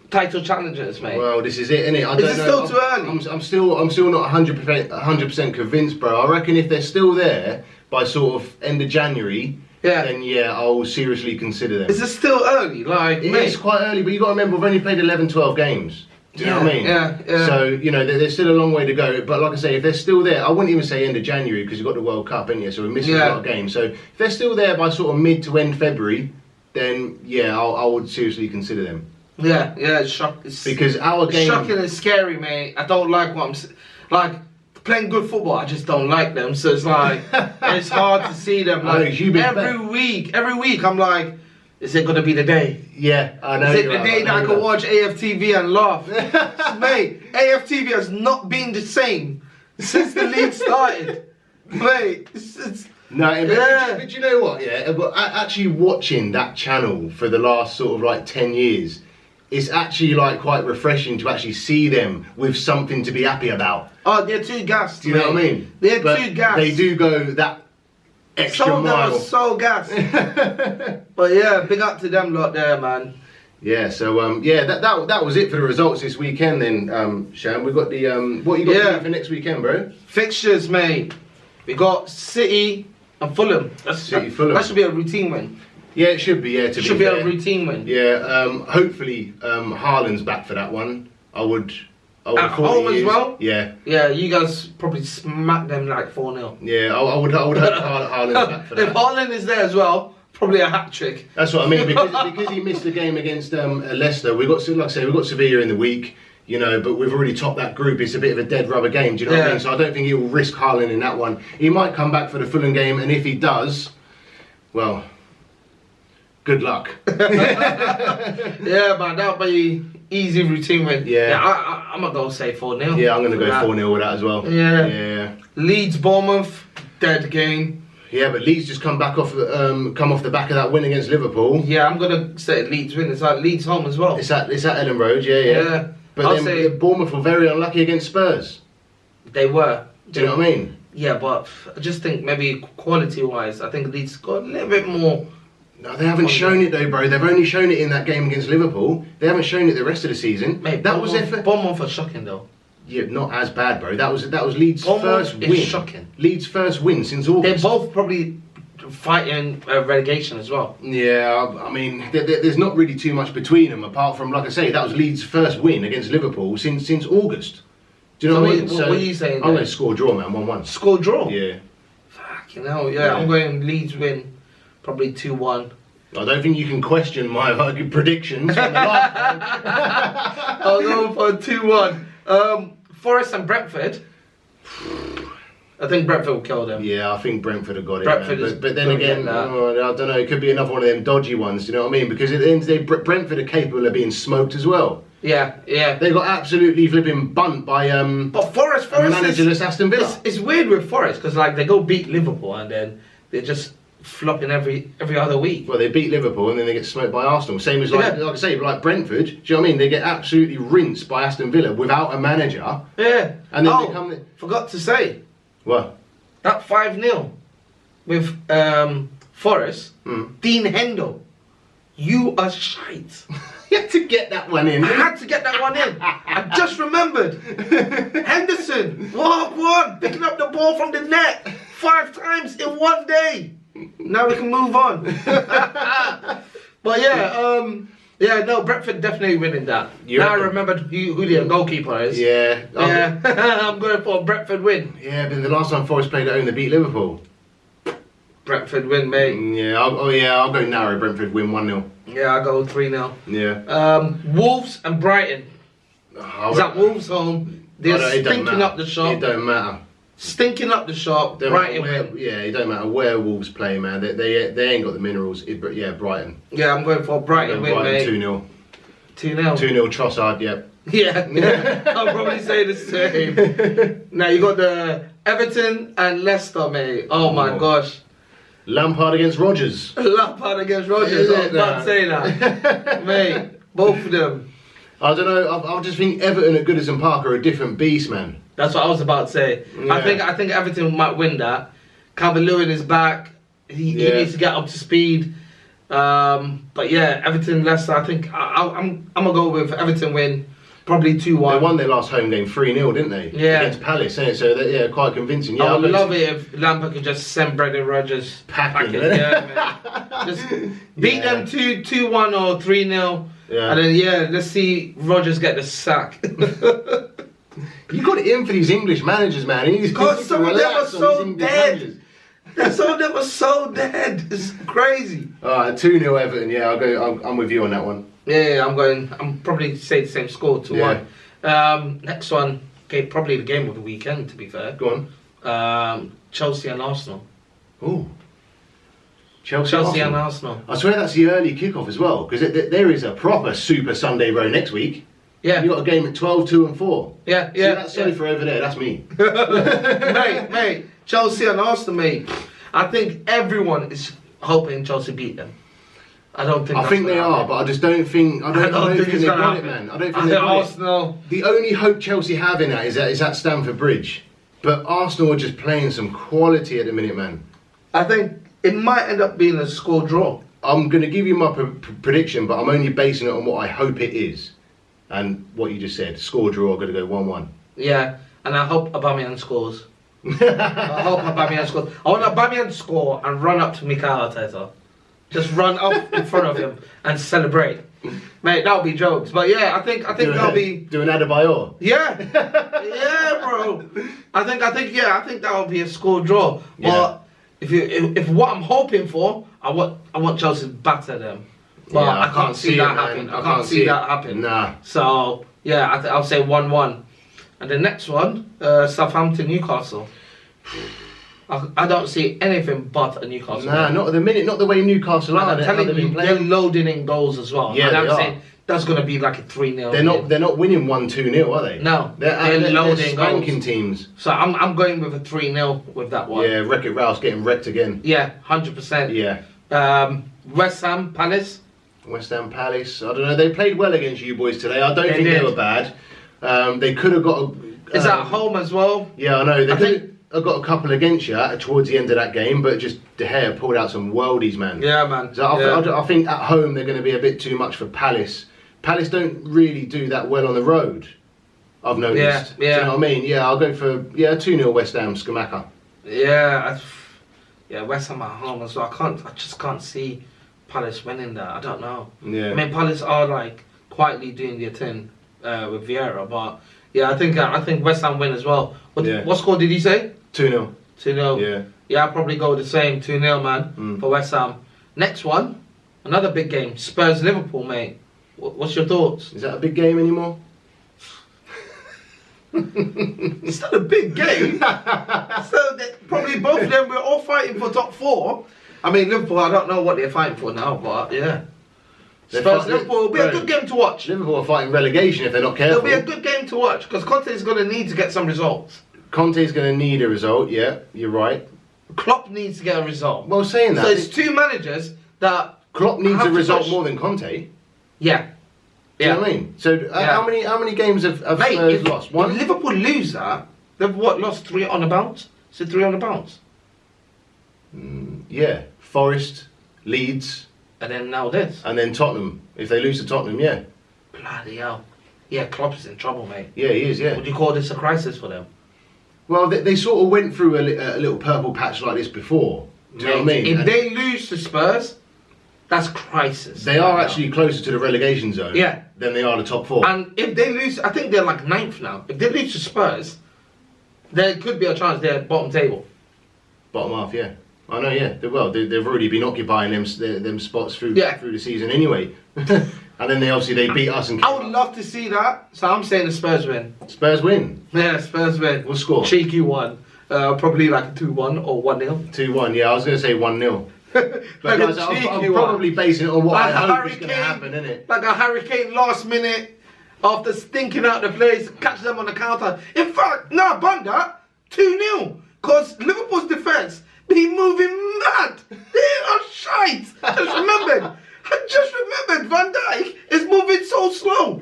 Speaker 2: title challengers, mate?
Speaker 1: Well, this is it, innit?
Speaker 2: Is it still too early?
Speaker 1: I'm still not 100% convinced, bro. I reckon if they're still there by sort of end of January, then yeah, I'll seriously consider them.
Speaker 2: Is it still early? Like,
Speaker 1: it's quite early, but you got to remember we've only played 11, 12 games. Do you know what I mean?
Speaker 2: Yeah.
Speaker 1: So, you know, there's still a long way to go. But like I say, if they're still there, I wouldn't even say end of January because you've got the World Cup, ain't you? So we're missing a lot of games. So if they're still there by sort of mid to end February, then yeah, I would seriously consider them.
Speaker 2: Yeah, it's shocking.
Speaker 1: Because our game...
Speaker 2: It's shocking and scary, mate. I don't like what I'm... Like, playing good football, I just don't like them. So it's like, it's hard to see them. Like, every week, I'm like, is it going to be the day?
Speaker 1: Yeah, I know.
Speaker 2: Is it the day that I can watch AFTV and laugh? Mate, AFTV has not been the same since the league started. Mate,
Speaker 1: but you know what, yeah? But actually watching that channel for the last sort of like 10 years, it's actually like quite refreshing to actually see them with something to be happy about.
Speaker 2: Oh, they're too gassed.
Speaker 1: Do you know what I mean?
Speaker 2: They're too gassed.
Speaker 1: They do go that extra mile. Some of them
Speaker 2: are so gassed. But yeah, big up to them lot there, man.
Speaker 1: Yeah, so that was it for the results this weekend then, Shan. We got the what you got for next weekend, bro?
Speaker 2: Fixtures, mate. We got City and Fulham.
Speaker 1: Fulham.
Speaker 2: That should be a routine win.
Speaker 1: Yeah, it should be. Yeah,
Speaker 2: it should be a routine win.
Speaker 1: Yeah, hopefully Haaland's back for that one. I would
Speaker 2: at home as well.
Speaker 1: Yeah.
Speaker 2: Yeah, you guys probably smack them like 4-0.
Speaker 1: Yeah, I would hope Haaland's back for that.
Speaker 2: If Haaland is there as well, probably a hat trick.
Speaker 1: That's what I mean because he missed the game against Leicester. We got, like I say, we got Sevilla in the week. You know, but we've already topped that group. It's a bit of a dead rubber game. Do you know what I mean? So I don't think he'll risk Haaland in that one. He might come back for the Fulham game, and if he does, well, good luck.
Speaker 2: Yeah, but that'll be easy routine win.
Speaker 1: Yeah,
Speaker 2: I'm gonna go say 4-0.
Speaker 1: Yeah, I'm gonna go 4-0 with that as well.
Speaker 2: Yeah. Leeds, Bournemouth, dead game.
Speaker 1: Yeah, but Leeds just come off the back of that win against Liverpool.
Speaker 2: Yeah, I'm gonna say Leeds win. It's like Leeds home as well.
Speaker 1: It's at Ellen Road. Yeah. But then Bournemouth were very unlucky against Spurs.
Speaker 2: They were.
Speaker 1: Do you know what I mean?
Speaker 2: Yeah, but I just think maybe quality-wise, I think Leeds got a little bit more.
Speaker 1: No, they haven't shown it though, bro. They've only shown it in that game against Liverpool. They haven't shown it the rest of the season.
Speaker 2: Mate, that was their Bournemouth are shocking though.
Speaker 1: Yeah, not as bad, bro. That was Leeds' first win.
Speaker 2: Is shocking.
Speaker 1: Leeds' first win since August.
Speaker 2: They're both probably fighting relegation as well.
Speaker 1: Yeah, I mean, there's not really too much between them apart from, like I say, that was Leeds' first win against Liverpool since August. Do you know what I mean?
Speaker 2: What are you saying?
Speaker 1: I'm going to score draw, man. 1-1.
Speaker 2: Score draw?
Speaker 1: Yeah.
Speaker 2: Fucking hell, yeah. I'm going Leeds win, probably 2-1.
Speaker 1: I don't think you can question my predictions from the last time.
Speaker 2: I'll go for 2-1. Forest and Brentford. I think Brentford will kill them.
Speaker 1: Yeah, I think Brentford have got it.
Speaker 2: Brentford
Speaker 1: Man.
Speaker 2: is
Speaker 1: But then
Speaker 2: gonna
Speaker 1: again,
Speaker 2: get that.
Speaker 1: I don't know. It could be another one of them dodgy ones. Do you know what I mean? Because at the end of the day, Brentford are capable of being smoked as well.
Speaker 2: Yeah, yeah.
Speaker 1: They got absolutely flipping bunt by
Speaker 2: But Forest
Speaker 1: managerless Aston Villa.
Speaker 2: It's weird with Forest because like they go beat Liverpool and then they're just flopping every other week.
Speaker 1: Well, they beat Liverpool and then they get smoked by Arsenal. Same as like I say, like Brentford. Do you know what I mean? They get absolutely rinsed by Aston Villa without a manager.
Speaker 2: Yeah.
Speaker 1: And then they come.
Speaker 2: Forgot to say
Speaker 1: What?
Speaker 2: that 5-0 with Forest. Dean Hendo, you are shite.
Speaker 1: You had to get that one in.
Speaker 2: I had to get that one in. I just remembered. Henderson, walk one, picking up the ball from the net 5 times in one day. Now we can move on. But no, Brentford definitely winning that. Now I remembered who their goalkeeper is.
Speaker 1: Yeah.
Speaker 2: Yeah. I'm going for a Brentford win.
Speaker 1: Yeah, but the last time Forest played at home, they beat Liverpool.
Speaker 2: Brentford win, mate.
Speaker 1: Yeah. I'll go narrow. Brentford win 1-0.
Speaker 2: Yeah, I'll go 3-0.
Speaker 1: Yeah.
Speaker 2: Wolves and Brighton. Is that Wolves home? They're stinking up the shop.
Speaker 1: It don't matter.
Speaker 2: Stinking up the shop. Brighton win.
Speaker 1: Yeah, it don't matter where Wolves play, man. They ain't got the minerals. Yeah, Brighton.
Speaker 2: Yeah, I'm going for Brighton win, mate.
Speaker 1: 2-0.
Speaker 2: 2-0.
Speaker 1: 2-0 Trossard, yep.
Speaker 2: Yeah. I'll probably say the same. Now you got the Everton and Leicester, mate. Oh my gosh.
Speaker 1: Lampard against Rodgers.
Speaker 2: Lampard against Rodgers. I was about to say that. Mate, both of them.
Speaker 1: I don't know. I just think Everton at Goodison Park are a different beast, man.
Speaker 2: That's what I was about to say.
Speaker 1: Yeah.
Speaker 2: I think Everton might win that. Calvert-Lewin is back. He needs to get up to speed. But yeah, Everton, Leicester. I think I'm gonna go with Everton win. Probably 2-1.
Speaker 1: They won their last home game 3-0, didn't they?
Speaker 2: Yeah.
Speaker 1: Against Palace, innit? So yeah, quite convincing. Yeah,
Speaker 2: I would love it if Lampard could just send Brendan Rodgers
Speaker 1: packing.
Speaker 2: Yeah, man. Just beat them 2-1 or 3-0.
Speaker 1: Yeah.
Speaker 2: And then let's see Rodgers get the sack.
Speaker 1: You got it in for these English managers, man.
Speaker 2: Because some of them are so dead. Some of them are so dead. It's crazy.
Speaker 1: Alright, 2-0 Everton. Yeah, I'm with you on that one.
Speaker 2: Yeah, I'm probably say the same score, 2-1. Next one, probably the game of the weekend, to be fair.
Speaker 1: Go
Speaker 2: on. Chelsea and Arsenal.
Speaker 1: Ooh.
Speaker 2: Chelsea and Arsenal.
Speaker 1: I swear that's the early kickoff as well, because there is a proper Super Sunday row next week.
Speaker 2: Yeah.
Speaker 1: You got a game at 12, 2 and 4.
Speaker 2: Yeah,
Speaker 1: See that sofa over there, that's me.
Speaker 2: mate, Chelsea and Arsenal, mate. I think everyone is hoping Chelsea beat them. I think
Speaker 1: they are, but I just don't think. I don't think they've got it, man. I don't think they've got
Speaker 2: Arsenal.
Speaker 1: The only hope Chelsea have in that is at Stamford Bridge, but Arsenal are just playing some quality at the minute, man.
Speaker 2: I think it might end up being a score draw.
Speaker 1: I'm going to give you my prediction, but I'm only basing it on what I hope it is, and what you just said. Score draw. Going to go 1-1.
Speaker 2: Yeah, and I hope Aubameyang scores. I hope Aubameyang scores. I want Aubameyang to score and run up to Mikel Arteta. Just run up in front of him and celebrate. Mate, that'll be jokes. But yeah, I think that'll be...
Speaker 1: Do an Adebayor.
Speaker 2: Yeah. Yeah, bro. I think that'll be a score draw.
Speaker 1: Yeah.
Speaker 2: But if what I'm hoping for, I want Chelsea to batter them. But
Speaker 1: Yeah,
Speaker 2: I can't see that happen. I can't see that happen.
Speaker 1: Nah.
Speaker 2: So yeah, I'll say 1-1. And the next one, Southampton, Newcastle. I don't see anything but a Newcastle.
Speaker 1: Nah, not at the minute. Not the way Newcastle are.
Speaker 2: I'm telling you, they're loading in goals as well.
Speaker 1: Yeah,
Speaker 2: and I'm
Speaker 1: they
Speaker 2: saying that's going to be like a 3-0.
Speaker 1: They're not winning 1-2-0, are they?
Speaker 2: No,
Speaker 1: they're
Speaker 2: loading
Speaker 1: spanking
Speaker 2: goals.
Speaker 1: teams.
Speaker 2: So I'm going with a 3-0 with that one.
Speaker 1: Yeah, Wreck-It Ralph's getting wrecked again.
Speaker 2: Yeah, 100%.
Speaker 1: Yeah.
Speaker 2: West Ham Palace.
Speaker 1: West Ham Palace. I don't know. They played well against you boys today. I don't think they were bad. They could have got.
Speaker 2: Is that at home as well?
Speaker 1: Yeah, I know. They could have got a couple against you towards the end of that game, but just De Gea pulled out some worldies, man.
Speaker 2: Yeah, man.
Speaker 1: So I think at home they're going to be a bit too much for Palace. Palace don't really do that well on the road, I've noticed.
Speaker 2: Yeah.
Speaker 1: Do you know what I mean? Yeah, I'll go for 2-0 West Ham, Skamaka.
Speaker 2: Yeah, West Ham at home as well. I just can't see Palace winning that. I don't know.
Speaker 1: Yeah.
Speaker 2: I mean, Palace are like quietly doing their thing with Vieira, but yeah, I think West Ham win as well. What score did he say?
Speaker 1: 2-0.
Speaker 2: 2-0.
Speaker 1: Yeah.
Speaker 2: Yeah, I'll probably go the same 2-0, man, for West Ham. Next one, another big game, Spurs Liverpool, mate. What's your thoughts?
Speaker 1: Is that a big game anymore?
Speaker 2: It's still a big game. So probably both of them were all fighting for top 4. I mean, Liverpool, I don't know what they're fighting for now, but yeah. Spurs, Liverpool will be a good game to watch.
Speaker 1: Liverpool are fighting relegation if they're not careful.
Speaker 2: It'll be a good game to watch because Conte is going to need to get some results.
Speaker 1: Conte's going to need a result, yeah, you're right.
Speaker 2: Klopp needs to get a result.
Speaker 1: Well, saying that...
Speaker 2: So it's 2 managers that...
Speaker 1: Klopp needs a result more than Conte.
Speaker 2: Yeah.
Speaker 1: Do you know what I mean? So how many games have Spurs lost? One?
Speaker 2: If Liverpool lose that, they've lost 3 on the bounce? So 3 on the bounce?
Speaker 1: Yeah. Forest, Leeds...
Speaker 2: And then now this.
Speaker 1: And then Tottenham. If they lose to Tottenham, yeah.
Speaker 2: Bloody hell. Yeah, Klopp is in trouble, mate.
Speaker 1: Yeah, he is, yeah.
Speaker 2: Would you call this a crisis for them?
Speaker 1: Well, they sort of went through a little purple patch like this before. Do you know what I mean?
Speaker 2: If they lose to Spurs, that's crisis.
Speaker 1: They are actually closer to the relegation zone than they are the top 4.
Speaker 2: And if they lose, I think they're like 9th now. If they lose to Spurs, there could be a chance they're bottom table.
Speaker 1: Bottom half, yeah. I know, yeah. They've already been occupying them spots through the season anyway. And then they beat us and...
Speaker 2: I would love to see that. So I'm saying the Spurs win.
Speaker 1: Spurs win?
Speaker 2: Yeah, Spurs win.
Speaker 1: What score?
Speaker 2: Cheeky one. Probably like 2-1 or 1-0.
Speaker 1: 2-1, yeah. I was going to say 1-0. But guys, I'm probably basing it on what I hope is going to happen, innit?
Speaker 2: Like a hurricane last minute after stinking out the place, catch them on the counter. In fact, Bunda, 2-0. Because Liverpool's defence be moving mad. They are shite. I just remembered Van Dijk is moving so slow.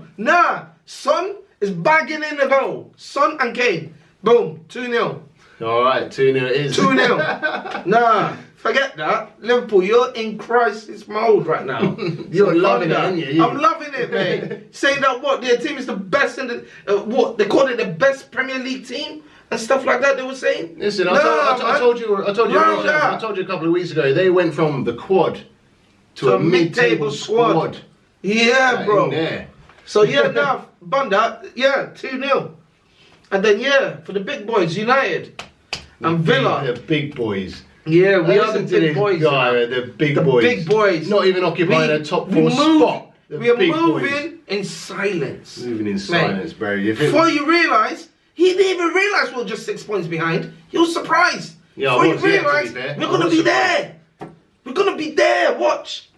Speaker 2: Son is bagging in the goal. Son and Kane. Boom, 2-0.
Speaker 1: Alright, 2-0 it is.
Speaker 2: 2-0. Forget that. Liverpool, you're in crisis mode right now.
Speaker 1: You're loving it, aren't you?
Speaker 2: I'm loving it, mate. Saying that their team is the best in the... they called it the best Premier League team? And stuff like that they were saying.
Speaker 1: Listen, I told you a couple of weeks ago. They went from the quad to a mid-table squad.
Speaker 2: Yeah, bro. So Bunda, 2-0, and then for the big boys, United and Villa.
Speaker 1: The big boys.
Speaker 2: Yeah, we are the big boys.
Speaker 1: The big boys.
Speaker 2: Big boys.
Speaker 1: Not even occupying a top 4 spot.
Speaker 2: We are moving in silence.
Speaker 1: Moving in silence, bro.
Speaker 2: Before you realise. He didn't even realise we were just 6 points behind. He was surprised.
Speaker 1: Yeah,
Speaker 2: before he realised we're going to be there. We're going to be there. Watch.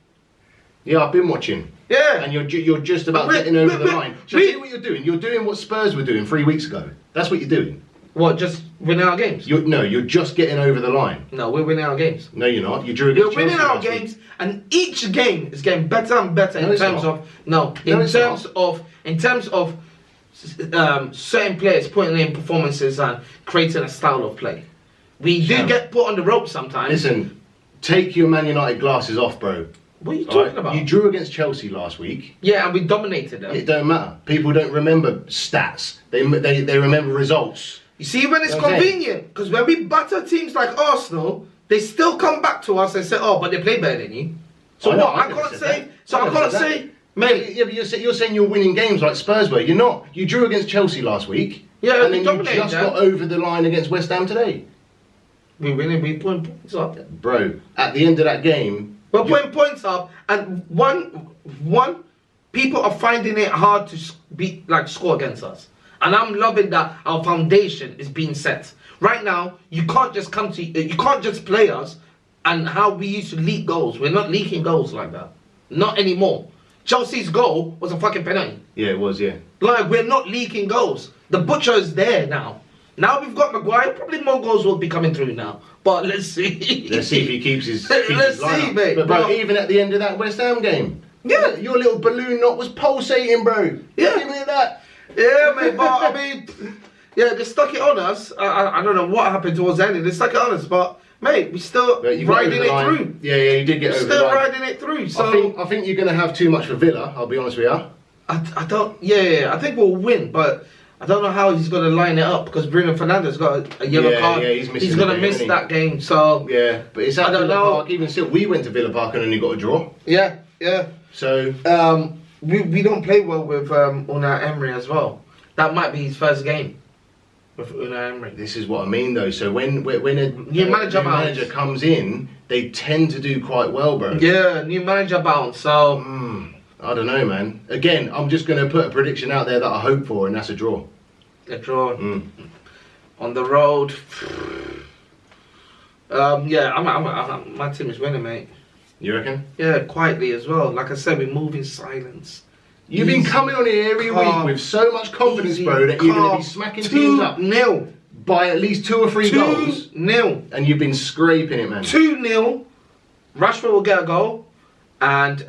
Speaker 1: Yeah, I've been watching.
Speaker 2: Yeah.
Speaker 1: And you're just about getting over the line. So see what you're doing. You're doing what Spurs were doing 3 weeks ago. That's what you're doing.
Speaker 2: What, just winning our games?
Speaker 1: You're just getting over the line.
Speaker 2: No, we're winning our games.
Speaker 1: No, you're not. You drew against Chelsea.
Speaker 2: We're winning our games, and each game is getting better and better in terms of certain players putting in performances and creating a style of play. We do get put on the rope sometimes.
Speaker 1: Listen, take your Man United glasses off, bro.
Speaker 2: What are you talking about?
Speaker 1: You drew against Chelsea last week.
Speaker 2: Yeah, and we dominated them.
Speaker 1: It don't matter. People don't remember stats. They remember results.
Speaker 2: You see, when it's convenient, because when we batter teams like Arsenal, they still come back to us and say, "Oh, but they play better than you." So I can't say. Mate,
Speaker 1: yeah, but you're saying you're winning games like Spurs were. You're not. You drew against Chelsea last week.
Speaker 2: Yeah,
Speaker 1: and then you just got over the line against West Ham today.
Speaker 2: We're winning. We're putting points up,
Speaker 1: bro. At the end of that game,
Speaker 2: we're putting points up, and one people are finding it hard to score against us. And I'm loving that our foundation is being set. Right now, you can't just play us and how we used to leak goals. We're not leaking goals like that. Not anymore. Chelsea's goal was a fucking penalty.
Speaker 1: Yeah, it was, yeah.
Speaker 2: Like, we're not leaking goals. The butcher is there now. Now we've got Maguire. Probably more goals will be coming through now. But let's see.
Speaker 1: Let's see if he keeps his
Speaker 2: Let's see, mate.
Speaker 1: But bro, even at the end of that West Ham game, your little balloon knot was pulsating, bro.
Speaker 2: Yeah.
Speaker 1: Give me that.
Speaker 2: Yeah, mate, but I mean, they stuck it on us. I don't know what happened towards the end. They stuck it on us, but mate, we still riding it through.
Speaker 1: Yeah, you did get over the line.
Speaker 2: Still riding it through. So
Speaker 1: I think you're going to have too much for Villa. I'll be honest with you.
Speaker 2: I don't. Yeah, I think we'll win, but I don't know how he's going to line it up because Bruno Fernandes got a yellow card. Yeah, he's going to miss that game. So
Speaker 1: yeah, but it's at Villa Park. Even still, we went to Villa Park and only got a draw.
Speaker 2: Yeah.
Speaker 1: So
Speaker 2: we don't play well with Unai Emery as well. That might be his first game with Unai Emery.
Speaker 1: This is what I mean, though. So when a
Speaker 2: new manager
Speaker 1: comes in, they tend to do quite well, bro.
Speaker 2: Yeah, new manager bounce. So
Speaker 1: I don't know, man. Again, I'm just going to put a prediction out there that I hope for, and that's a draw.
Speaker 2: They're drawn. On the road. My team is winning, mate.
Speaker 1: You reckon?
Speaker 2: Yeah, quietly as well. Like I said, we move in silence.
Speaker 1: You've been coming on here every week with so much confidence, bro, that you're going to be smacking teams up
Speaker 2: 2-0
Speaker 1: by at least 2 or 3 goals.
Speaker 2: 2-0.
Speaker 1: And you've been scraping it, man.
Speaker 2: 2-0. Rashford will get a goal. And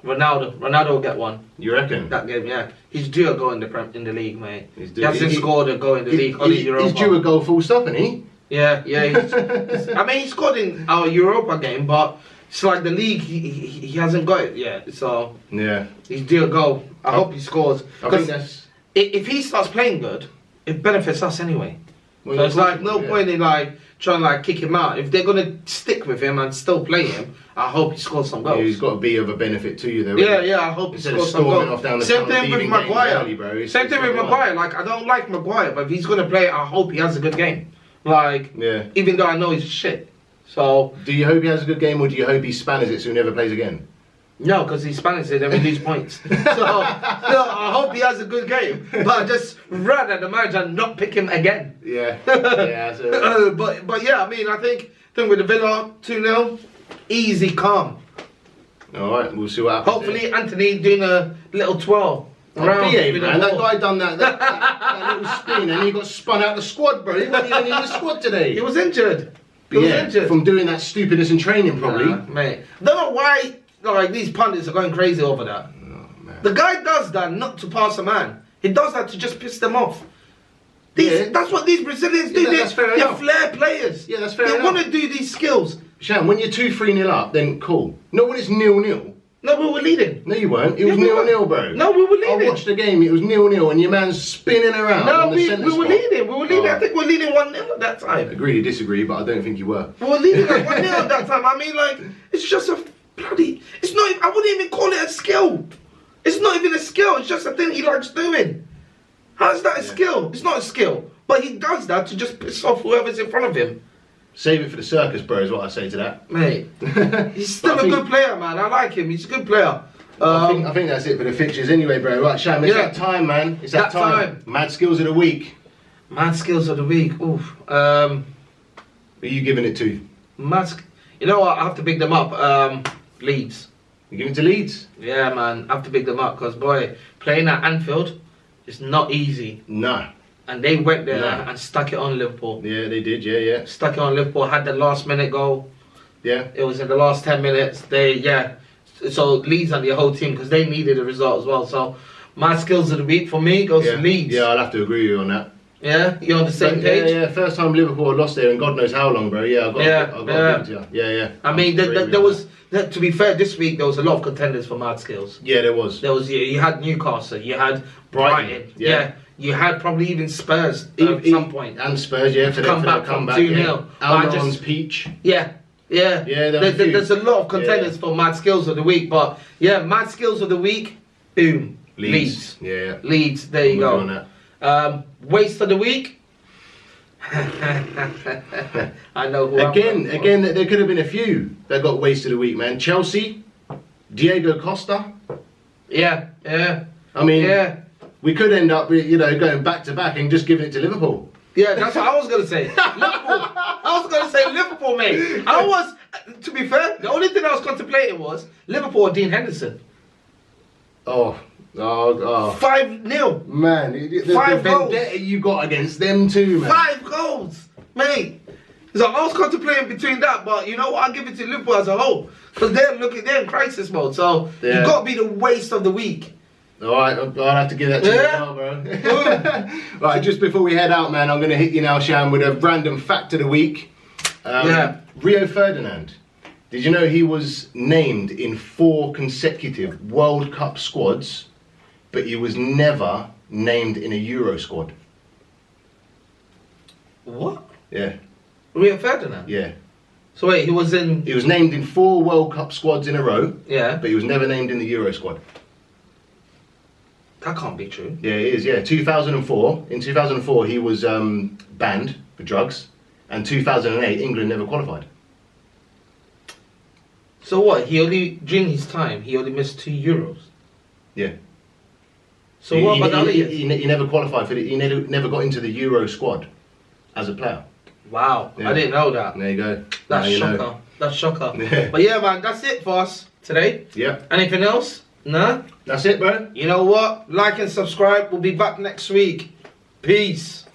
Speaker 2: Ronaldo will get one.
Speaker 1: You reckon?
Speaker 2: That game, yeah. He's due a goal in the league, mate. He
Speaker 1: He
Speaker 2: hasn't scored a goal in the league. Only Europa.
Speaker 1: He's due a goal full stop, isn't he?
Speaker 2: Yeah. I mean, he scored in our Europa game, but it's like the league, he hasn't got it yet. So
Speaker 1: yeah,
Speaker 2: he's due a goal. I hope he scores.
Speaker 1: I think that's...
Speaker 2: If he starts playing good, it benefits us anyway.
Speaker 1: Well,
Speaker 2: so it's like no point in like trying to like kick him out. If they're gonna stick with him and still play him, I hope he scores some goals.
Speaker 1: Yeah, he's got to be of a benefit to you, though.
Speaker 2: Yeah. I hope he scores some goals. Same thing with Maguire. Same thing with Maguire. Like I don't like Maguire, but if he's gonna play, I hope he has a good game. Like even though I know he's shit. So
Speaker 1: do you hope he has a good game, or do you hope he spanners it so he never plays again?
Speaker 2: No, because he Spanish it and we lose points. So I hope he has a good game. But I just rather the manager not pick him again.
Speaker 1: Yeah.
Speaker 2: But yeah, I mean, I think with the Villa 2-0, easy, calm.
Speaker 1: All right, we'll see what happens.
Speaker 2: Hopefully, Anthony doing a little twirl.
Speaker 1: Man, that guy done that little spin and he got spun out the squad, bro. He wasn't even in the squad today.
Speaker 2: He was injured. He was injured
Speaker 1: from doing that stupidness in training, probably.
Speaker 2: Mate, don't know why. Like these pundits are going crazy over that.
Speaker 1: Oh, man.
Speaker 2: The guy does that not to pass a man. He does that to just piss them off. That's what these Brazilians do.
Speaker 1: That's fair
Speaker 2: they're
Speaker 1: enough.
Speaker 2: flair players.
Speaker 1: Yeah, that's fair
Speaker 2: They
Speaker 1: enough.
Speaker 2: want to do these skills.
Speaker 1: Sham, when you're 2-3-0 up, then cool. Not when it's 0-0.
Speaker 2: No, we were leading.
Speaker 1: No, you weren't. It was 0-0, bro.
Speaker 2: No, we were leading.
Speaker 1: I watched the game. It was 0-0, and your man's spinning around.
Speaker 2: No,
Speaker 1: on the
Speaker 2: we
Speaker 1: centre
Speaker 2: were
Speaker 1: spot.
Speaker 2: leading. We were leading.
Speaker 1: Oh.
Speaker 2: I think we were leading 1-0 at that time.
Speaker 1: Agree to disagree, but I don't think you were.
Speaker 2: We were leading like 1-0 at that time. I mean, like, it's just a bloody. It's not. I wouldn't even call it a skill. It's not even a skill. It's just a thing he likes doing. How's that a skill? It's not a skill. But he does that to just piss off whoever's in front of him.
Speaker 1: Save it for the circus, bro, is what I say to that.
Speaker 2: Mate, he's still a good player, man. I like him. He's a good player.
Speaker 1: I think that's it for the fixtures anyway, bro. Right, Sham, it's that time, man. It's that time. Mad skills of the week.
Speaker 2: Mad skills of the week. Oof.
Speaker 1: Who are you giving it to?
Speaker 2: You know what? I have to pick them up. Leeds.
Speaker 1: You giving it to Leeds?
Speaker 2: Yeah, man. I have to pick them up because, boy, playing at Anfield is not easy.
Speaker 1: Nah.
Speaker 2: And they went there and stuck it on Liverpool.
Speaker 1: Yeah, they did. Yeah.
Speaker 2: Stuck it on Liverpool. Had the last minute goal.
Speaker 1: Yeah.
Speaker 2: It was in the last 10 minutes. So Leeds and the whole team because they needed a result as well. So my skills of the week for me goes to Leeds.
Speaker 1: Yeah, I'll have to agree with you on that.
Speaker 2: Yeah, you're on the same page.
Speaker 1: Yeah. First time Liverpool lost there in God knows how long, bro. Yeah, I've got to give it to you. Yeah.
Speaker 2: I mean, there was. To be fair, this week there was a lot of contenders for mad skills.
Speaker 1: Yeah, there was.
Speaker 2: You had Newcastle, you had Brighton. Yeah. You had probably even Spurs at some point.
Speaker 1: And Spurs, for
Speaker 2: come back 2-0.
Speaker 1: Almiron's Peach.
Speaker 2: Yeah. There's a lot of contenders for mad skills of the week, but mad skills of the week. Boom. Leeds.
Speaker 1: Yeah.
Speaker 2: Leeds. There you go. Waste of the week. I know who.
Speaker 1: Again, there could have been a few that got wasted a week, man. Chelsea, Diego Costa.
Speaker 2: Yeah.
Speaker 1: I mean, we could end up, going back to back and just giving it to Liverpool.
Speaker 2: Yeah, that's what I was gonna say. Liverpool. I was gonna say Liverpool, mate. To be fair, the only thing I was contemplating was Liverpool or Dean Henderson.
Speaker 1: Oh.
Speaker 2: 5-0.
Speaker 1: Man, the
Speaker 2: 5 goals.
Speaker 1: vendetta you got against them too, man.
Speaker 2: 5 goals, mate. So I was contemplating between that, but you know what? I'll give it to Liverpool as a whole because they're in crisis mode. So you got to be the waste of the week.
Speaker 1: All right, I'll have to give that to you now, bro. Right, just before we head out, man, I'm going to hit you now, Sham, with a random fact of the week. Rio Ferdinand. Did you know he was named in 4 consecutive World Cup squads, but he was never named in a Euro squad?
Speaker 2: What?
Speaker 1: Yeah.
Speaker 2: Rio Ferdinand?
Speaker 1: Yeah.
Speaker 2: So wait, he was
Speaker 1: named in 4 World Cup squads in a row.
Speaker 2: Yeah.
Speaker 1: But he was never named in the Euro squad.
Speaker 2: That can't be true.
Speaker 1: Yeah, it is, 2004. In 2004, he was banned for drugs. And 2008, England never qualified.
Speaker 2: So what? During his time, he only missed 2 Euros?
Speaker 1: Yeah.
Speaker 2: So what about the other years?
Speaker 1: He never qualified for it. He never got into the Euro squad as a player.
Speaker 2: Wow,
Speaker 1: Yeah.
Speaker 2: I didn't know that.
Speaker 1: There you go.
Speaker 2: That's
Speaker 1: Now you
Speaker 2: shocker.
Speaker 1: know.
Speaker 2: That's shocker.
Speaker 1: Yeah.
Speaker 2: But yeah, man, that's it for us today.
Speaker 1: Yeah.
Speaker 2: Anything else? Nah?
Speaker 1: That's it, bro.
Speaker 2: You know what? Like and subscribe. We'll be back next week. Peace.